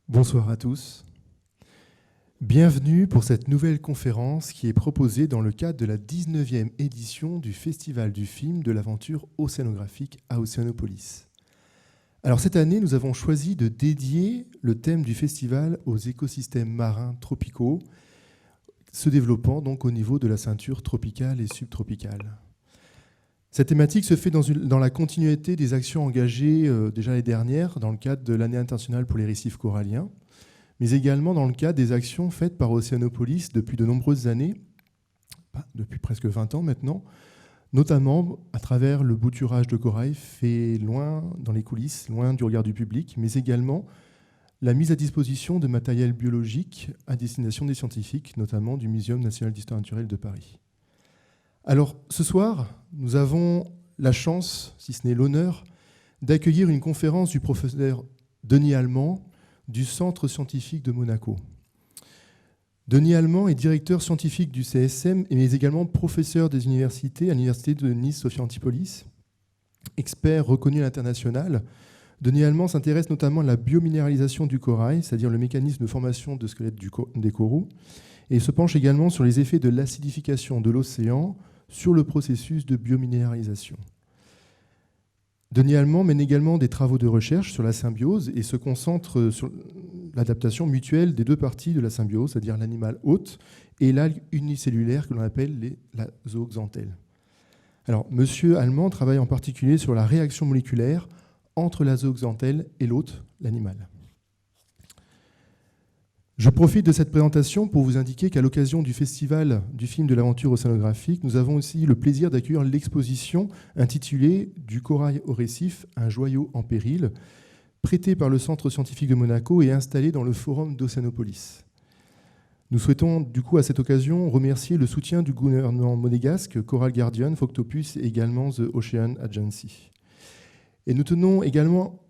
Bonsoir à tous. Bienvenue pour cette nouvelle conférence qui est proposée dans le cadre de la 19e édition du Festival du film de l'aventure océanographique à Océanopolis. Alors cette année, nous avons choisi de dédier le thème du festival aux écosystèmes marins tropicaux, se développant donc au niveau de la ceinture tropicale et subtropicale. Cette thématique se fait dans la continuité des actions engagées déjà l'année dernière dans le cadre de l'année internationale pour les récifs coralliens, mais également dans le cadre des actions faites par Océanopolis depuis de nombreuses années, depuis presque 20 ans maintenant, notamment à travers le bouturage de corail fait loin dans les coulisses, loin du regard du public, mais également la mise à disposition de matériel biologique à destination des scientifiques, notamment du Muséum national d'histoire naturelle de Paris. Alors, ce soir, nous avons la chance, si ce n'est l'honneur, d'accueillir une conférence du professeur Denis Allemand du Centre scientifique de Monaco. Denis Allemand est directeur scientifique du CSM, mais également professeur des universités à l'université de Nice-Sophia Antipolis. Expert reconnu à l'international, Denis Allemand s'intéresse notamment à la biominéralisation du corail, c'est-à-dire le mécanisme de formation de squelettes des coraux, et se penche également sur les effets de l'acidification de l'océan sur le processus de biominéralisation. Denis Allemand mène également des travaux de recherche sur la symbiose et se concentre sur l'adaptation mutuelle des deux parties de la symbiose, c'est-à-dire l'animal hôte et l'algue unicellulaire que l'on appelle la zooxanthelle. Alors, Monsieur Allemand travaille en particulier sur la réaction moléculaire entre la zooxanthelle et l'hôte, l'animal. Je profite de cette présentation pour vous indiquer qu'à l'occasion du Festival du film de l'aventure océanographique, nous avons aussi le plaisir d'accueillir l'exposition intitulée « Du corail au récif, un joyau en péril », prêtée par le Centre scientifique de Monaco et installée dans le Forum d'Océanopolis. Nous souhaitons du coup à cette occasion remercier le soutien du gouvernement monégasque, Coral Guardian, Phoctopus et également The Ocean Agency. Et nous tenons également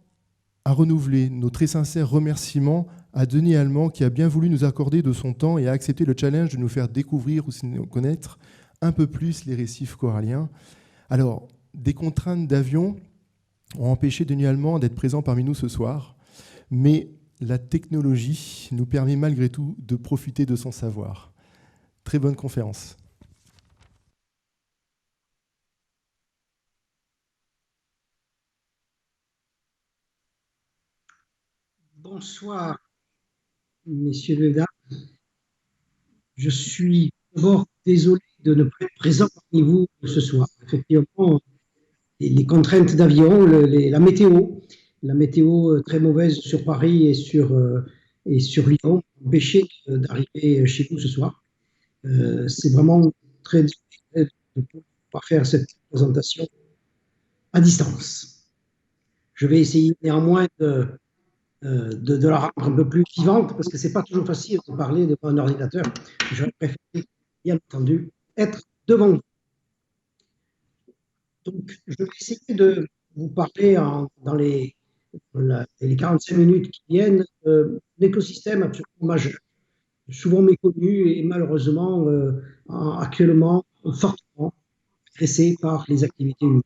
à renouveler nos très sincères remerciements à Denis Allemand qui a bien voulu nous accorder de son temps et a accepté le challenge de nous faire découvrir ou connaître un peu plus les récifs coralliens. Alors, des contraintes d'avion ont empêché Denis Allemand d'être présent parmi nous ce soir, mais la technologie nous permet malgré tout de profiter de son savoir. Très bonne conférence. Bonsoir, messieurs et dames. Je suis d'abord désolé de ne pas être présent parmi vous ce soir. Effectivement, les contraintes d'avion, la météo très mauvaise sur Paris et sur Lyon, empêché d'arriver chez vous ce soir. C'est vraiment très difficile de pouvoir faire cette présentation à distance. Je vais essayer néanmoins de la rendre un peu plus vivante, parce que ce n'est pas toujours facile de parler devant un ordinateur. J'aurais préféré, bien entendu, être devant vous. Donc, je vais essayer de vous parler dans les 45 minutes qui viennent d'un écosystème absolument majeur, souvent méconnu et malheureusement actuellement fortement stressé par les activités humaines.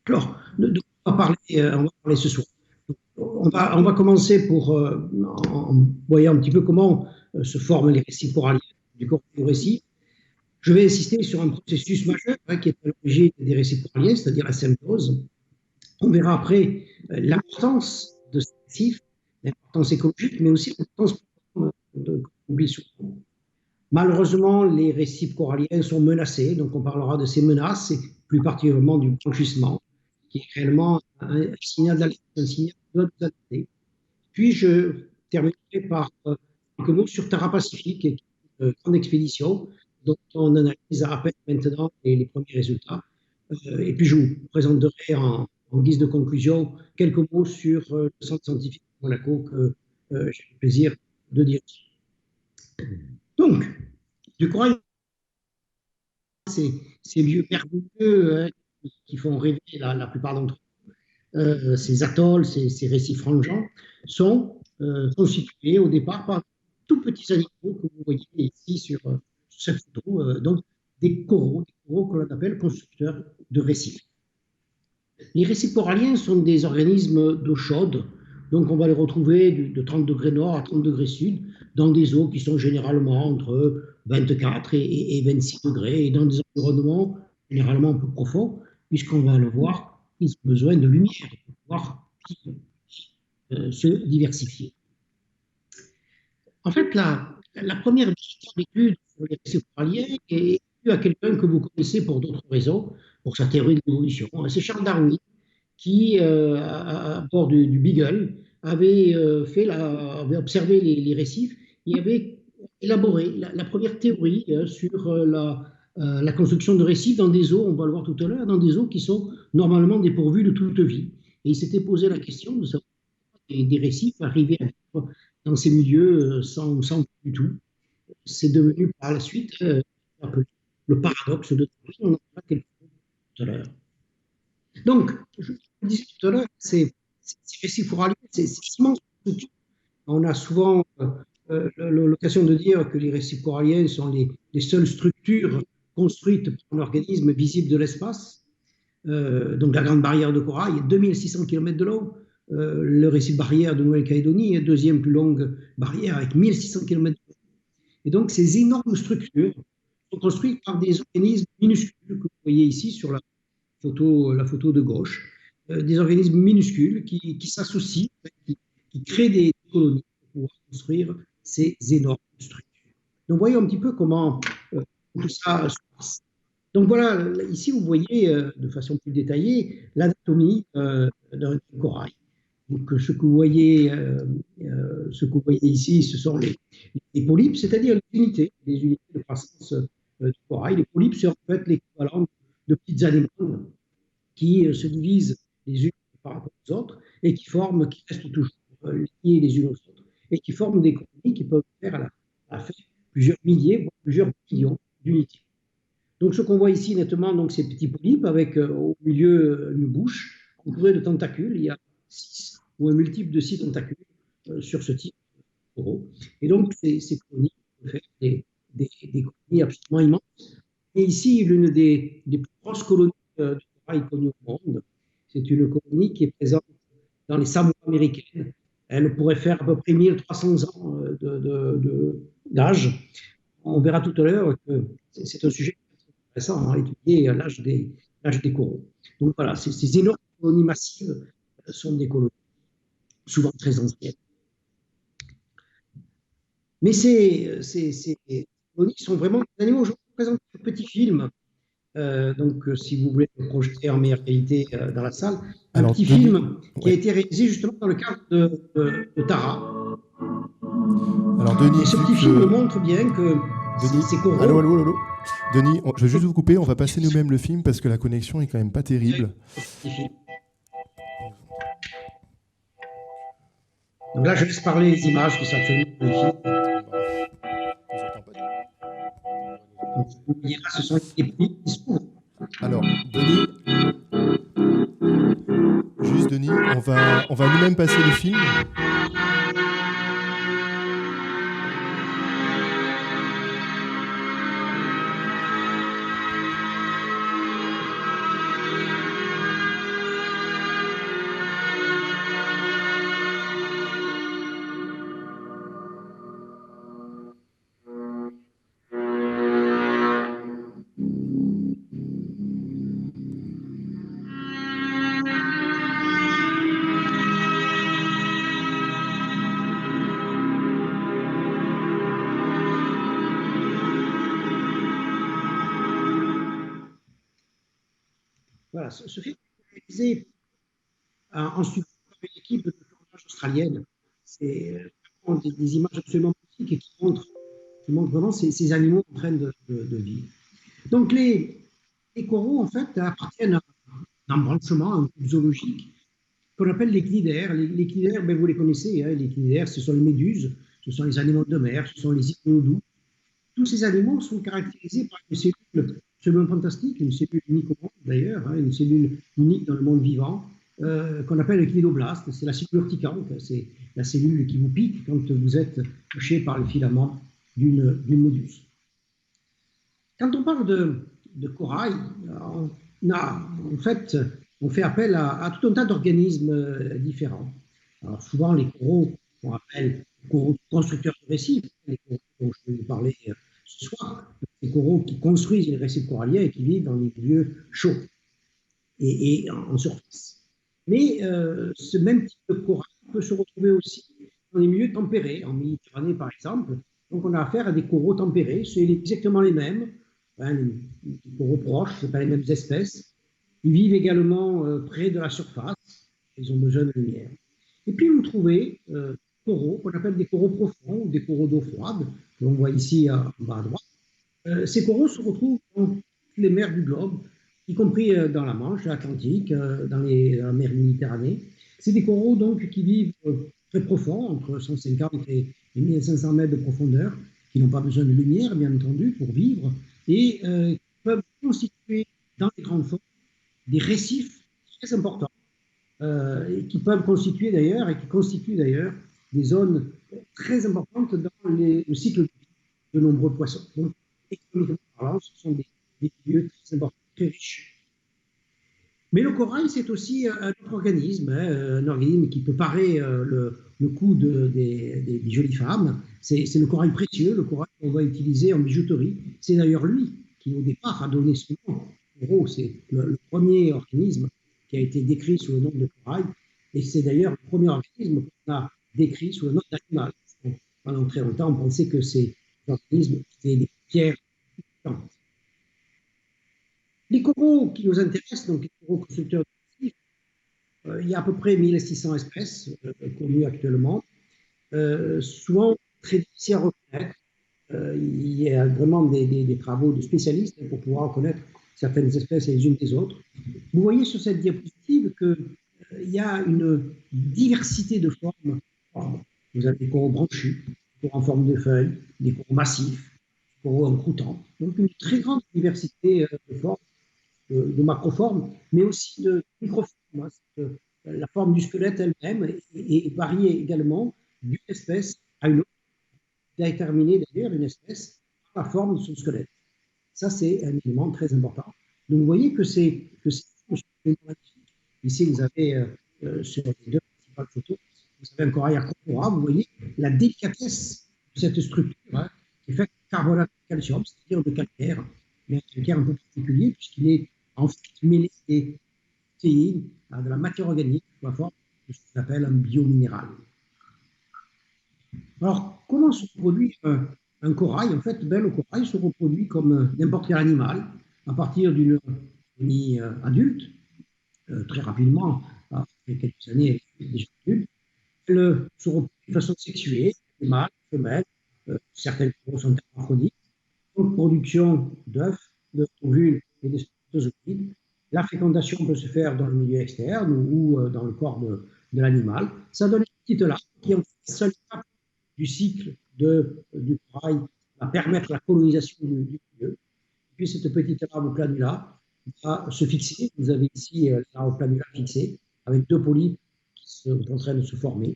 Alors, on va parler ce soir. On va commencer en voyant un petit peu comment se forment les récifs coralliens du corail au récif. Je vais insister sur un processus majeur qui est à l'origine des récifs coralliens, c'est-à-dire la symbiose. On verra après l'importance de ces récifs, l'importance écologique, mais aussi l'importance de souvent. Malheureusement, les récifs coralliens sont menacés, donc on parlera de ces menaces, et plus particulièrement du blanchissement, qui est réellement un signal d'alerte, un signal qui doit nous alerter. Puis je terminerai par quelques mots sur Terra Pacifique, une grande expédition dont on analyse à peine maintenant les premiers résultats. Et puis je vous présenterai en guise de conclusion quelques mots sur le Centre scientifique de Monaco que j'ai le plaisir de dire. Donc, du corail, ces lieux merveilleux qui font rêver la plupart d'entre nous. ces atolls, ces récifs rangeants, sont situés au départ par tout petits animaux que vous voyez ici sur cette photo, donc des coraux que l'on appelle constructeurs de récifs. Les récifs coralliens sont des organismes d'eau chaude, donc on va les retrouver de 30 degrés nord à 30 degrés sud, dans des eaux qui sont généralement entre 24 et 26 degrés, et dans des environnements généralement un peu profonds, puisqu'on va le voir, ils ont besoin de lumière pour pouvoir se diversifier. En fait, la première étude sur les récifs coralliens est due à quelqu'un que vous connaissez pour d'autres raisons, pour sa théorie de l'évolution. C'est Charles Darwin qui, à bord du Beagle, avait observé les récifs et avait élaboré la première théorie sur la construction de récifs dans des eaux, on va le voir tout à l'heure, dans des eaux qui sont normalement dépourvues de toute vie. Et il s'était posé la question de savoir des récifs arriver à vivre dans ces milieux sans du tout. C'est devenu par la suite le paradoxe de Darwin, on en parlera quelque chose tout à l'heure. Donc, je vous disais tout à l'heure, ces récifs coralliens, c'est immense. On a souvent l'occasion de dire que les récifs coralliens sont les seules structures construites par un organisme visible de l'espace. Donc la grande barrière de corail, 2600 km de long. Le récif barrière de Nouvelle-Calédonie est la deuxième plus longue barrière avec 1600 km de long. Et donc ces énormes structures sont construites par des organismes minuscules que vous voyez ici sur la photo de gauche, des organismes minuscules qui s'associent, qui créent des colonies pour pouvoir construire ces énormes structures. Donc voyons un petit peu comment tout ça se passe. Donc voilà, ici vous voyez de façon plus détaillée l'anatomie d'un corail. Donc ce que vous voyez ici, ce sont les polypes, c'est-à-dire les unités de croissance du corail. Les polypes, c'est en fait l'équivalent de petites anémones qui se divisent les unes par rapport aux autres et qui restent toujours liées les unes aux autres et qui forment des colonies qui peuvent faire à la fin plusieurs milliers, voire plusieurs millions d'unités. Donc ce qu'on voit ici nettement, donc, ces petits polypes avec au milieu une bouche entourée de tentacules. Il y a 6 ou un multiple de 6 tentacules sur ce type de coraux. Et donc ces colonies peuvent faire des colonies absolument immenses. Et ici, l'une des plus grosses colonies de corail connues au monde, c'est une colonie qui est présente dans les Samoa américaines. Elle pourrait faire à peu près 1300 ans d'âge. On verra tout à l'heure que c'est un sujet intéressant à étudier, l'âge des coraux. Donc voilà, ces énormes colonies massives sont des colonies souvent très anciennes. Mais ces colonies sont vraiment des animaux. Je vous présente un petit film. Donc, si vous voulez le projeter en meilleure qualité dans la salle, petit film qui a été réalisé justement dans le cadre de Tara. Alors, Denis, et ce petit film montre bien que ces coraux... Allô. Denis, je vais juste vous couper, on va passer nous-mêmes le film parce que la connexion est quand même pas terrible. Donc là, je laisse parler les images qui sont absolument magnifiques. Et là, ce sont les pays qui s'ouvrent. Alors, Denis, on va nous-mêmes passer le film. Voilà, ce film est réalisé en studio avec l'équipe de tournage australienne. C'est des images absolument magnifiques et qui montrent vraiment ces animaux en train de vivre. Donc les coraux, en fait, appartiennent à un branchement, un groupe zoologique qu'on appelle les cnidaires. Les cnidaires, ben, vous les connaissez, hein, les cnidaires, ce sont les méduses, ce sont les animaux de mer, ce sont les ichnodous. Tous ces animaux sont caractérisés par une cellule absolument fantastique, une cellule unique au monde d'ailleurs, hein, une cellule unique dans le monde vivant, qu'on appelle le cnidoblaste. C'est la cellule urticante, c'est la cellule qui vous pique quand vous êtes touché par le filament d'une méduse. Quand on parle de corail, en fait, on fait appel à tout un tas d'organismes différents. Alors souvent, les coraux qu'on appelle coraux constructeurs de récifs, les coraux dont je vais vous parler ce soir, les coraux qui construisent les récifs coralliens et qui vivent dans les milieux chauds et en surface. Mais ce même type de corail peut se retrouver aussi dans les milieux tempérés, en Méditerranée par exemple. Donc on a affaire à des coraux tempérés, c'est exactement les mêmes, hein, les coraux proches, ce pas les mêmes espèces. Ils vivent également près de la surface, ils ont besoin de lumière. Et puis vous trouvez coraux qu'on appelle des coraux profonds ou des coraux d'eau froide, que l'on voit ici en bas à droite. Ces coraux se retrouvent dans toutes les mers du globe, y compris dans la Manche, l'Atlantique, dans la mer Méditerranée. C'est des coraux donc qui vivent très profonds, entre 150 et 1500 mètres de profondeur, qui n'ont pas besoin de lumière, bien entendu, pour vivre, et qui peuvent constituer dans les grandes fonds des récifs très importants, et qui peuvent constituer d'ailleurs, et qui constituent d'ailleurs des zones très importantes dans le cycle de vie de nombreux poissons. Donc, économiquement parlant, ce sont des milieux très importants, très riches. Mais le corail, c'est aussi un autre organisme, hein, un organisme qui peut parer le coup des jolies femmes. C'est le corail précieux, le corail qu'on va utiliser en bijouterie. C'est d'ailleurs lui qui, au départ, a donné ce nom. En gros, c'est le premier organisme qui a été décrit sous le nom de corail. Et c'est d'ailleurs le premier organisme qu'on a décrit sous le nom d'animal. Pendant très longtemps, on pensait que ces organismes étaient des pierres. Les coraux qui nous intéressent, donc les coraux constructeurs de récifs, il y a à peu près 1600 espèces connues actuellement, souvent très difficiles à reconnaître. Il y a vraiment des travaux de spécialistes pour pouvoir reconnaître certaines espèces les unes des autres. Vous voyez sur cette diapositive qu'il y a une diversité de formes. Vous avez des coraux branchus, des coraux en forme de feuilles, des coraux massifs, des coraux en croûtant. Donc une très grande diversité de formes, de macroformes, mais aussi de microformes. La forme du squelette elle-même est variée également d'une espèce à une autre, déterminer d'ailleurs une espèce par la forme de son squelette. Ça, c'est un élément très important. Donc, vous voyez que c'est magnifique. Ici, vous avez sur les deux principales photos, vous avez un corail à corpora. Vous voyez la délicatesse de cette structure, hein, qui est faite de carbonate de calcium, c'est-à-dire de calcaire, mais un calcaire un peu particulier puisqu'il est en fait mêlé des protéines, de la matière organique, sous la forme de ce qu'on appelle un biominéral. Alors, comment se reproduit un corail? En fait, le corail se reproduit comme n'importe quel animal, à partir d'une colonie adulte, très rapidement, après quelques années, déjà adulte. Elle se reproduit de façon sexuée, mâle, femelle, certaines coraux sont hermaphrodites, donc production d'œufs, d'ovules et de spermatozoïdes. La fécondation peut se faire dans le milieu externe ou dans le corps de l'animal. Ça donne une petite larve qui, en fait, seule étape du cycle du corail va permettre la colonisation du milieu. Et puis cette petite larve planula va se fixer. Vous avez ici la larve planula fixée avec deux polypes qui sont en train de se former.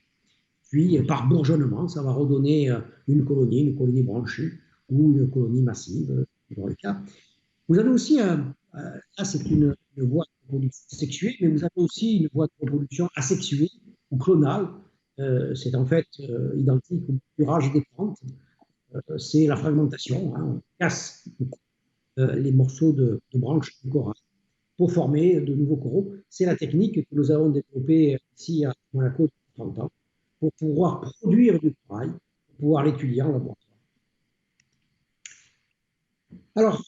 Puis par bourgeonnement, ça va redonner une colonie branchue ou une colonie massive, dans le cas. Vous avez aussi, là c'est une voie de reproduction sexuée, mais vous avez aussi une voie de reproduction asexuée ou clonale. C'est en fait identique au curage des plantes. C'est la fragmentation, hein. On casse les morceaux de branches du corail pour former de nouveaux coraux. C'est la technique que nous avons développée ici à Monaco depuis 30 ans pour pouvoir produire du corail, pour pouvoir l'étudier en laboratoire. Alors,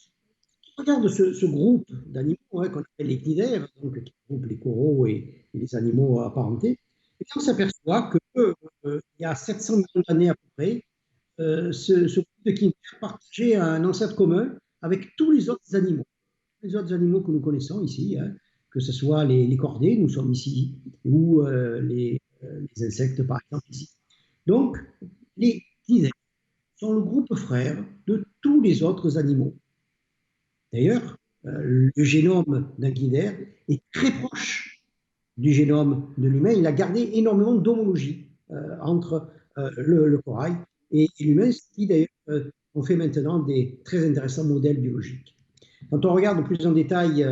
on regarde ce groupe d'animaux, hein, qu'on appelle les cnidaires, donc qui groupe les coraux et les animaux apparentés, et on s'aperçoit que il y a 700 millions d'années à peu près, ce groupe de cnidaires partageait un ancêtre commun avec tous les autres animaux. Les autres animaux que nous connaissons ici, hein, que ce soit les cordés, nous sommes ici, ou les insectes, par exemple, ici. Donc, les cnidaires sont le groupe frère de tous les autres animaux. D'ailleurs, le génome d'un cnidaire est très proche du génome de l'humain, il a gardé énormément d'homologie entre le corail et l'humain, ce qui d'ailleurs on fait maintenant des très intéressants modèles biologiques. Quand on regarde plus en détail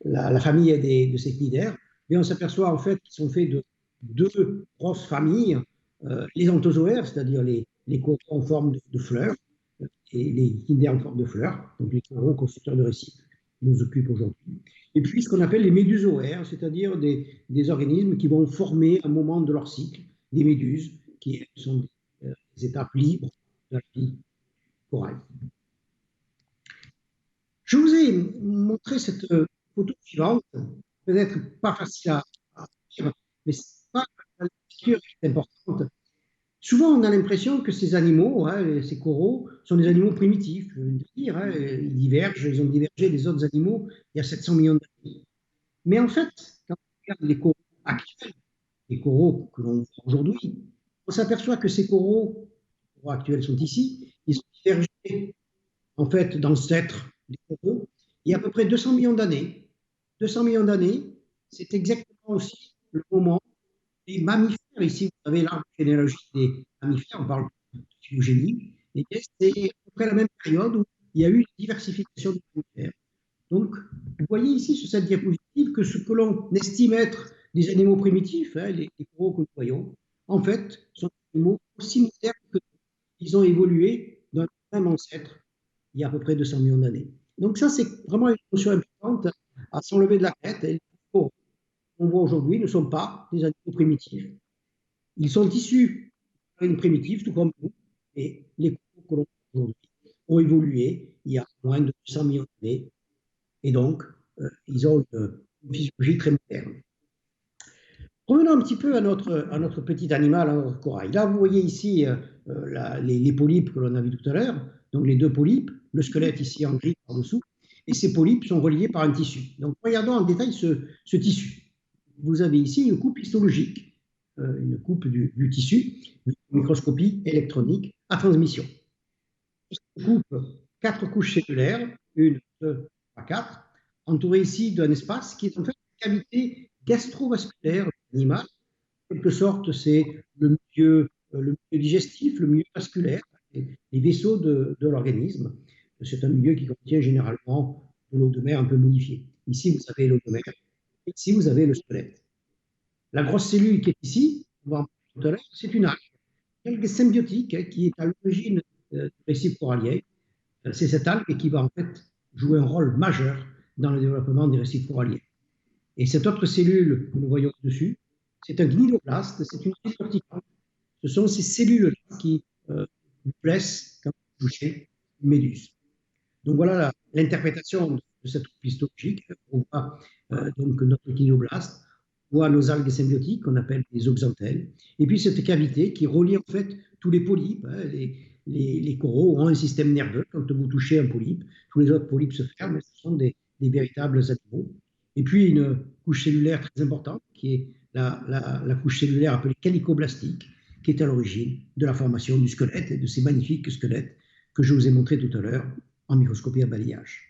la famille de ces cnidaires, on s'aperçoit en fait qu'ils sont faits de deux grosses familles, les anthozoaires, c'est-à-dire les coraux en forme de fleurs, et les cnidaires en forme de fleurs, donc les coraux constructeurs de récifs qui nous occupent aujourd'hui. Et puis ce qu'on appelle les médusoaires, c'est-à-dire des organismes qui vont former à un moment de leur cycle des méduses, qui sont des étapes libres de la vie corail. Je vous ai montré cette photo suivante, peut-être pas facile à lire, mais c'est pas la lecture qui est importante. Souvent, on a l'impression que ces animaux, ces coraux, sont des animaux primitifs. Je veux dire, ils divergent, ils ont divergé des autres animaux il y a 700 millions d'années. Mais en fait, quand on regarde les coraux actuels, les coraux que l'on voit aujourd'hui, on s'aperçoit que ces coraux actuels sont ici, ils ont divergé en fait d'ancêtres des coraux il y a à peu près 200 millions d'années. 200 millions d'années, c'est exactement aussi le moment des mammifères. Ici, vous avez l'arbre généalogique des mammifères, on parle de phylogénie, et c'est à peu près la même période où il y a eu une diversification des mammifères. Donc, vous voyez ici sur cette diapositive que ce que l'on estime être des animaux primitifs, les coraux que nous voyons, en fait, sont des animaux aussi modernes que nous. Ils ont évolué d'un même ancêtre il y a à peu près 200 millions d'années. Donc ça, c'est vraiment une notion importante à s'enlever de la tête. Et les coraux qu'on voit aujourd'hui ne sont pas des animaux primitifs. Ils sont issus d'une primitive, tout comme nous, et les coraux que l'on voit aujourd'hui ont évolué il y a moins de 200 millions d'années, et donc ils ont une physiologie très moderne. Revenons un petit peu à notre petit animal, à notre corail. Là, vous voyez ici les polypes que l'on a vu tout à l'heure, donc les deux polypes, le squelette ici en gris par-dessous, et ces polypes sont reliés par un tissu. Donc regardons en détail ce tissu. Vous avez ici une coupe histologique, une coupe du tissu, une microscopie électronique à transmission. Cette coupe, 4 couches cellulaires, 1, 2, 3, 4, entourées ici d'un espace qui est en fait une cavité gastrovasculaire de l'animal. En quelque sorte, c'est le milieu digestif, le milieu vasculaire, les vaisseaux de l'organisme. C'est un milieu qui contient généralement de l'eau de mer un peu modifiée. Ici, vous avez l'eau de mer. Ici, vous avez le squelette. La grosse cellule qui est ici, on va en parler tout à l'heure, c'est une algue symbiotique qui est à l'origine du récif corallien. C'est cette algue qui va en fait jouer un rôle majeur dans le développement des récifs coralliens. Et cette autre cellule que nous voyons dessus, c'est un cnidoblaste, c'est une cellule verticale. Ce sont ces cellules-là qui vous blessent quand vous touchez une méduse. Donc voilà l'interprétation de cette coupe histologique. On voit donc notre cnidoblaste, on voit nos algues symbiotiques qu'on appelle les oxanthelles, et puis cette cavité qui relie en fait tous les polypes. Les coraux ont un système nerveux. Quand vous touchez un polype, tous les autres polypes se ferment. Ce sont des véritables animaux. Et puis une couche cellulaire très importante qui est la couche cellulaire appelée calicoblastique, qui est à l'origine de la formation du squelette et de ces magnifiques squelettes que je vous ai montrés tout à l'heure en microscopie à balayage.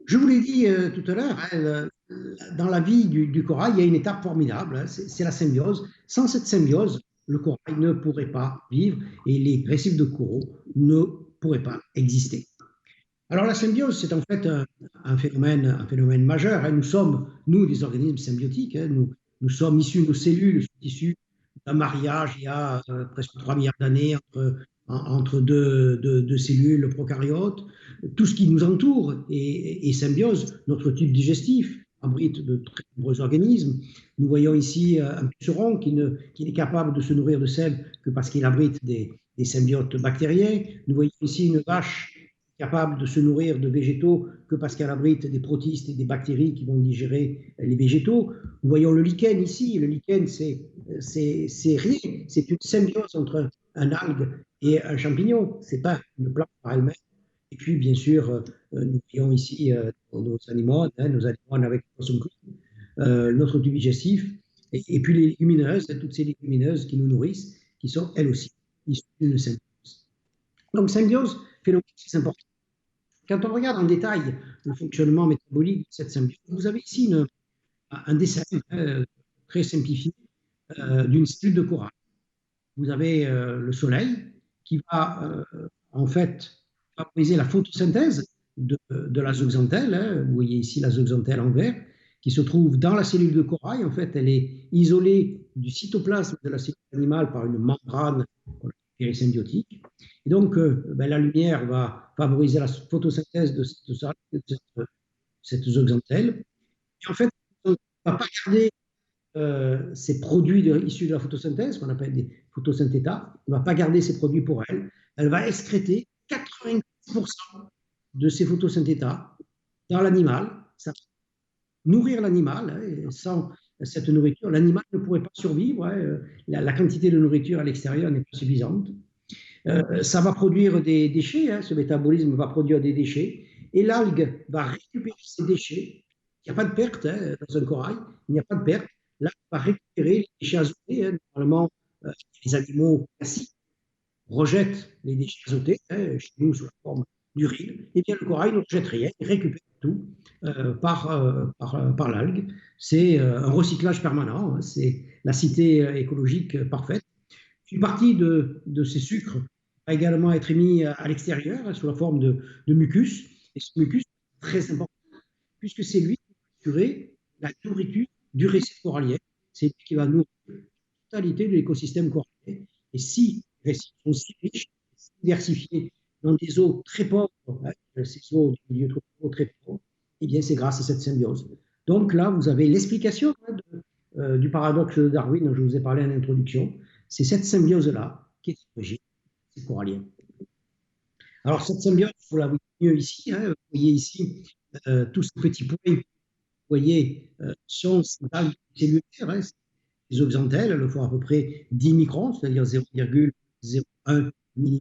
Je vous l'ai dit tout à l'heure, dans la vie du corail, il y a une étape formidable, c'est la symbiose. Sans cette symbiose, le corail ne pourrait pas vivre et les récifs de coraux ne pourraient pas exister. Alors la symbiose, c'est en fait un phénomène majeur. Nous sommes, nous, des organismes symbiotiques. Nous sommes issus, nos cellules sont issues d'un mariage il y a presque 3 milliards d'années entre deux cellules prokaryotes. Tout ce qui nous entoure est symbiose. Notre tube digestif abrite de très nombreux organismes. Nous voyons ici un puceron qui n'est capable de se nourrir de sel que parce qu'il abrite des symbiotes bactériens. Nous voyons ici une vache capable de se nourrir de végétaux que parce qu'elle abrite des protistes et des bactéries qui vont digérer les végétaux. Nous voyons le lichen ici. Le lichen, c'est rien. C'est une symbiose entre un algue et un champignon. Ce n'est pas une plante par elle-même. Et puis, bien sûr, nous voyons ici nos animaux avec notre tube digestif, et puis les légumineuses, toutes ces légumineuses qui nous nourrissent, qui sont elles aussi issues d'une symbiose. Donc, symbiose, phénomène très important. Quand on regarde en détail le fonctionnement métabolique de cette symbiose, vous avez ici un dessin très simplifié d'une cellule de corail. Vous avez le soleil qui va en fait favoriser la photosynthèse de la zooxanthelle. Hein. Vous voyez ici la zooxanthelle en vert qui se trouve dans la cellule de corail. En fait, elle est isolée du cytoplasme de la cellule animale par une membrane périssymbiotique. Et donc, la lumière va favoriser la photosynthèse de cette zooxanthelle. Et en fait, on ne va pas garder ces produits issus de la photosynthèse, qu'on appelle des photosynthétas. On ne va pas garder ces produits pour elle. Elle va excréter 95% de ces photosynthétas dans l'animal. Ça va nourrir l'animal. Hein, et sans cette nourriture, l'animal ne pourrait pas survivre. Hein, la quantité de nourriture à l'extérieur n'est pas suffisante. Ça va produire des déchets. Hein, ce métabolisme va produire des déchets. Et l'algue va récupérer ces déchets. Il n'y a pas de perte hein, dans un corail. Il n'y a pas de perte. Là, on va récupérer les déchets azotés. Hein. Normalement, les animaux classiques rejettent les déchets azotés, hein, chez nous sous la forme d'urine. Et bien le corail ne rejette rien, il récupère tout par l'algue. C'est un recyclage permanent, hein. C'est la cité écologique parfaite. Une partie de ces sucres va également être émis à l'extérieur hein, sous la forme de mucus. Et ce mucus est très important puisque c'est lui qui va assurer la nourriture du récif corallien. C'est lui qui va nourrir la totalité de l'écosystème corallien. Et si les récifs sont si riches, si diversifiés dans des eaux très pauvres, hein, ces eaux du milieu très pauvres, eh bien c'est grâce à cette symbiose. Donc là, vous avez l'explication hein, du paradoxe de Darwin dont je vous ai parlé en introduction. C'est cette symbiose-là qui est l'origine des coralliens. Alors cette symbiose, vous la voyez mieux ici. Hein, vous voyez ici tous ces petits points, vous voyez, sont ces algues cellulaires. Hein, les zooxanthelles, elles font à peu près 10 microns, c'est-à-dire 0,01 mm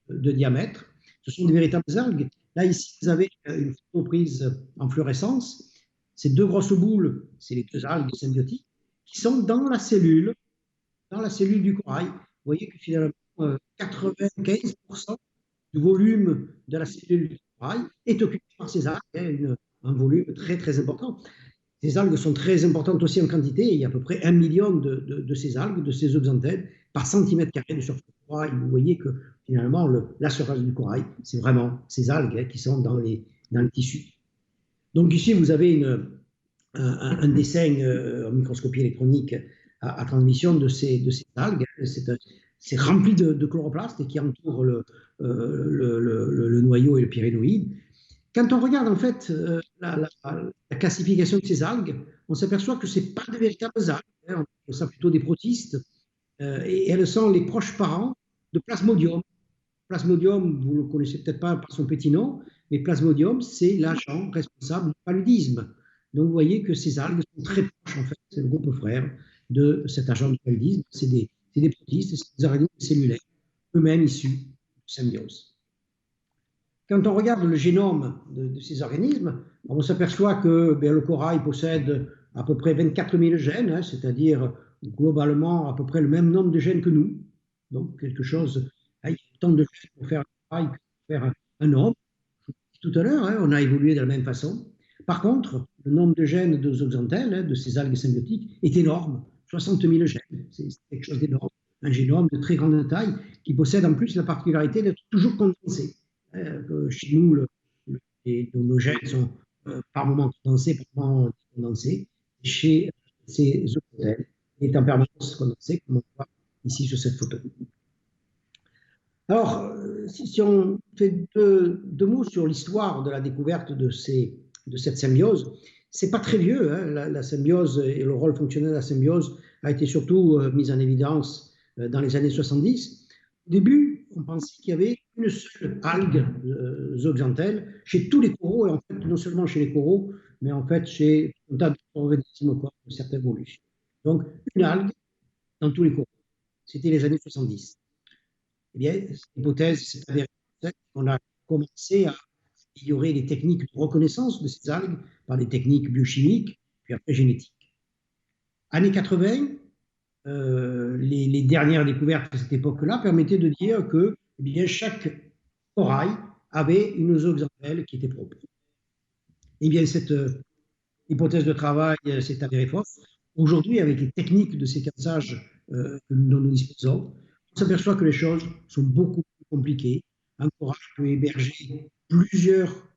de diamètre. Ce sont des véritables algues. Là, ici, vous avez une photo prise en fluorescence. Ces deux grosses boules, c'est les deux algues symbiotiques qui sont dans la cellule du corail. Vous voyez que finalement, 95% du volume de la cellule du corail est occupé par ces algues, hein, un volume très, très important. Ces algues sont très importantes aussi en quantité. Il y a à peu près 1 million de ces algues, de ces zooxanthelles, par centimètre carré de surface du corail. Vous voyez que finalement, la surface du corail, c'est vraiment ces algues hein, qui sont dans les tissus. Donc ici, vous avez un dessin en microscopie électronique à transmission de ces algues. C'est rempli de chloroplastes qui entourent le noyau et le pyrénoïde. Quand on regarde en fait la classification de ces algues, on s'aperçoit que ce n'est pas de véritables algues, hein, on appelle ça plutôt des protistes, et elles sont les proches parents de Plasmodium. Plasmodium, vous ne le connaissez peut-être pas par son petit nom, mais Plasmodium, c'est l'agent responsable du paludisme. Donc vous voyez que ces algues sont très proches, en fait, c'est le groupe frère de cet agent du paludisme. C'est des protistes, c'est des organismes cellulaires, eux-mêmes issus de symbiose. Quand on regarde le génome de ces organismes, on s'aperçoit que le corail possède à peu près 24 000 gènes, hein, c'est-à-dire globalement à peu près le même nombre de gènes que nous. Donc quelque chose, il y a autant de gènes pour faire un corail que pour faire un homme. Tout à l'heure, hein, on a évolué de la même façon. Par contre, le nombre de gènes de zooxanthelles, hein, de ces algues symbiotiques, est énorme. 60 000 gènes, c'est quelque chose d'énorme. Un génome de très grande taille qui possède en plus la particularité d'être toujours condensé. Chez nous, nos gènes sont par moments condensés, par moments condensés. Chez ces zooxanthelles, il est en permanence condensé, comme on voit ici sur cette photo. Alors, si on fait deux mots sur l'histoire de la découverte de cette symbiose, c'est pas très vieux. Hein, la symbiose et le rôle fonctionnel de la symbiose a été surtout mis en évidence dans les années 70. Au début, on pensait qu'il y avait une seule algue zooxanthelle chez tous les coraux, et en fait, non seulement chez les coraux, mais en fait chez un tas d'organismes de certaines évolutions. Donc, une algue dans tous les coraux. C'était les années 70. Eh bien, cette hypothèse s'est avérée. On a commencé à améliorer les techniques de reconnaissance de ces algues par des techniques biochimiques, puis après génétiques. Années 80, les dernières découvertes à cette époque-là permettaient de dire que eh bien, chaque corail avait une zooxanthelle qui était propre. Eh bien, cette hypothèse de travail s'est avérée fausse. Aujourd'hui, avec les techniques de séquençage dont nous disposons, on s'aperçoit que les choses sont beaucoup plus compliquées. Un corail peut héberger plusieurs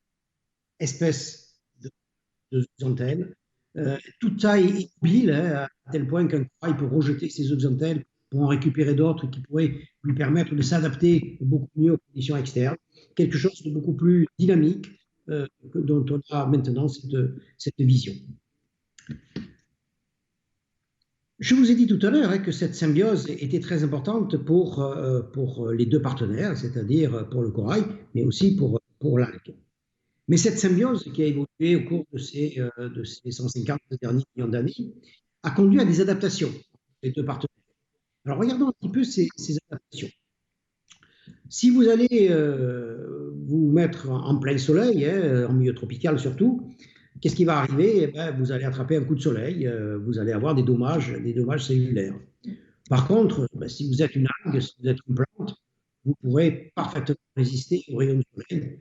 espèces de zooxanthelles. Tout ça est mobile, hein, à tel point qu'un corail peut rejeter ses zooxanthelles pour en récupérer d'autres qui pourraient lui permettre de s'adapter beaucoup mieux aux conditions externes. Quelque chose de beaucoup plus dynamique dont on a maintenant cette vision. Je vous ai dit tout à l'heure que cette symbiose était très importante pour les deux partenaires, c'est-à-dire pour le corail, mais aussi pour l'algue. Mais cette symbiose qui a évolué au cours de ces 150 derniers millions d'années a conduit à des adaptations des deux partenaires. Alors regardons un petit peu ces adaptations. Si vous allez vous mettre en plein soleil, en milieu tropical surtout, qu'est-ce qui va arriver? Vous allez attraper un coup de soleil, vous allez avoir des dommages cellulaires. Par contre, si vous êtes une algue, si vous êtes une plante, vous pourrez parfaitement résister aux rayons du soleil.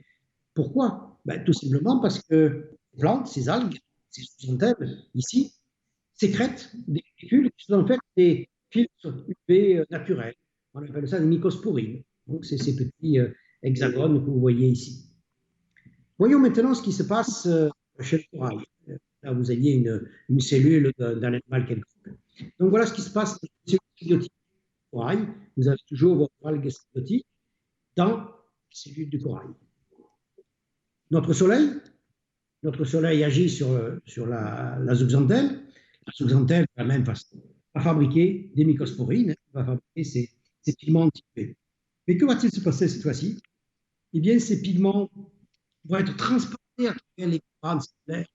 Pourquoi? Tout simplement parce que les plantes, ces algues, ces zooxanthelles, ici, sécrètent des molécules qui sont en fait des filtres UV naturels. On appelle ça des mycosporines. Donc, c'est ces petits hexagones que vous voyez ici. Voyons maintenant ce qui se passe chez le corail. Là, vous aviez une cellule d'un animal quelconque. Donc, voilà ce qui se passe dans une cellule symbiotique du corail. Vous avez toujours votre algue symbiotique dans la cellule du corail. Notre soleil agit sur la zooxanthelle. La zooxanthelle, de la même façon, va fabriquer des mycosporines, va fabriquer ces pigments anti-UV. Mais que va-t-il se passer cette fois-ci? Eh bien, ces pigments vont être transportés à travers les membranes cellulaires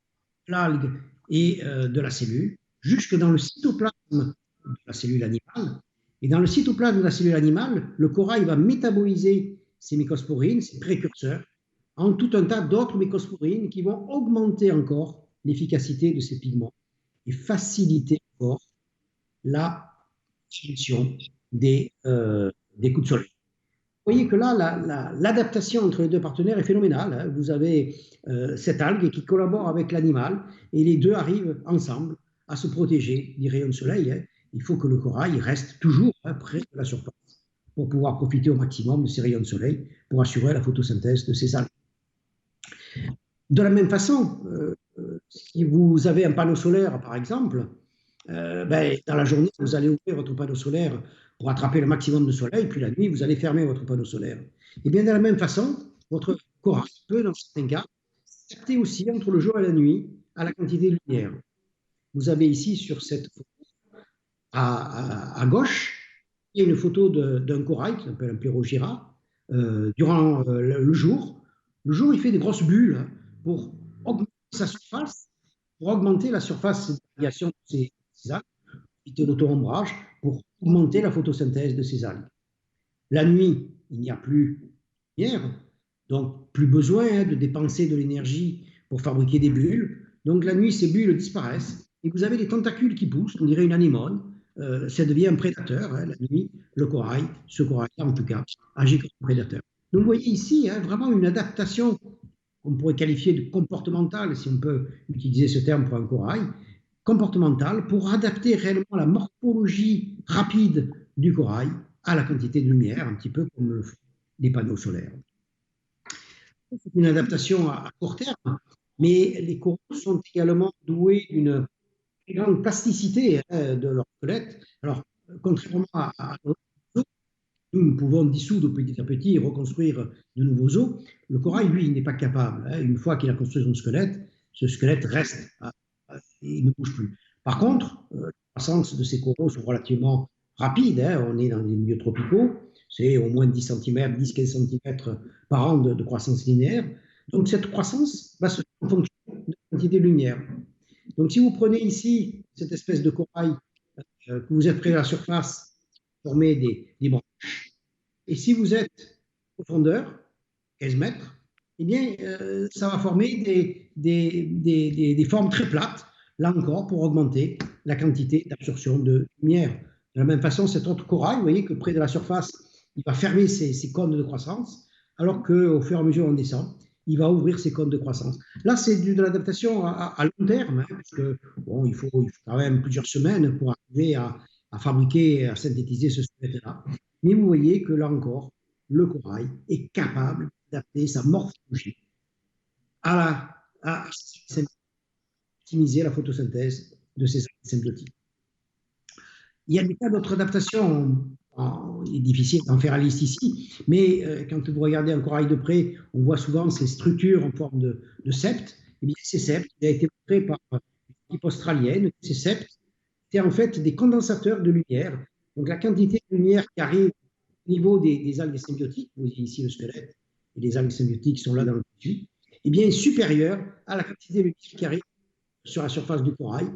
de l'algue et de la cellule, jusque dans le cytoplasme de la cellule animale. Et dans le cytoplasme de la cellule animale, le corail va métaboliser ces mycosporines, ces précurseurs, en tout un tas d'autres mycosporines qui vont augmenter encore l'efficacité de ces pigments et faciliter encore la solution des coups de soleil. Vous voyez que là, l'adaptation entre les deux partenaires est phénoménale. Hein. Vous avez cette algue qui collabore avec l'animal et les deux arrivent ensemble à se protéger des rayons de soleil. Hein. Il faut que le corail reste toujours près de la surface pour pouvoir profiter au maximum de ces rayons de soleil pour assurer la photosynthèse de ces algues. De la même façon, si vous avez un panneau solaire, par exemple, dans la journée, vous allez ouvrir votre panneau solaire pour attraper le maximum de soleil, puis la nuit, vous allez fermer votre panneau solaire. Et bien, de la même façon, votre corail peut, dans certains cas, s'adapter aussi entre le jour et la nuit à la quantité de lumière. Vous avez ici, sur cette photo, à gauche, il y a une photo d'un corail qui s'appelle un Plérogyra. Durant le jour, il fait des grosses bulles pour augmenter sa surface, pour augmenter la surface de radiation de ces algues, éviter l'auto-ombrage, pour augmenter la photosynthèse de ces algues. La nuit, il n'y a plus de lumière, donc plus besoin de dépenser de l'énergie pour fabriquer des bulles. Donc la nuit, ces bulles disparaissent et vous avez des tentacules qui poussent, on dirait une anémone. Ça devient un prédateur. Hein, la nuit, le corail, ce corail-là en tout cas, agit comme un prédateur. Donc vous voyez ici vraiment une adaptation qu'on pourrait qualifier de comportementale, si on peut utiliser ce terme pour un corail, comportementale pour adapter réellement la morphologie rapide du corail à la quantité de lumière, un petit peu comme le font les panneaux solaires. C'est une adaptation à court terme, mais les coraux sont également doués d'une grande plasticité de leur squelette. Alors, contrairement à nous pouvons dissoudre petit à petit et reconstruire de nouveaux os. Le corail, lui, il n'est pas capable. Hein. Une fois qu'il a construit son squelette, ce squelette reste et il ne bouge plus. Par contre, la croissance de ces coraux sont relativement rapides. Hein. On est dans des milieux tropicaux. C'est au moins 10 cm, 10-15 cm par an de croissance linéaire. Donc, cette croissance va se faire en fonction de la quantité de lumière. Donc, si vous prenez ici cette espèce de corail que vous êtes près de la surface, former des branches. Et si vous êtes en profondeur, 15 mètres, eh bien, ça va former des formes très plates, là encore, pour augmenter la quantité d'absorption de lumière. De la même façon, cet autre corail, vous voyez que près de la surface, il va fermer ses cônes de croissance, alors qu'au fur et à mesure on descend, il va ouvrir ses cônes de croissance. Là, c'est de l'adaptation à long terme, hein, parce que bon, il faut quand même plusieurs semaines pour arriver à fabriquer, à synthétiser ce squelette-là. Mais vous voyez que là encore, le corail est capable d'adapter sa morphologie à optimiser la photosynthèse de ces algues symbiotiques. Il y a des tas d'autres adaptations. Il est difficile d'en faire la liste ici, mais quand vous regardez un corail de près, on voit souvent ces structures en forme de septes. Et bien, ces septes, il a été montré par une équipe australienne, ces septes étaient en fait des condensateurs de lumière. Donc la quantité de lumière qui arrive au niveau des algues symbiotiques, vous voyez ici le squelette, et les algues symbiotiques sont là dans le tissu, eh bien, est supérieure à la quantité de lumière qui arrive sur la surface du corail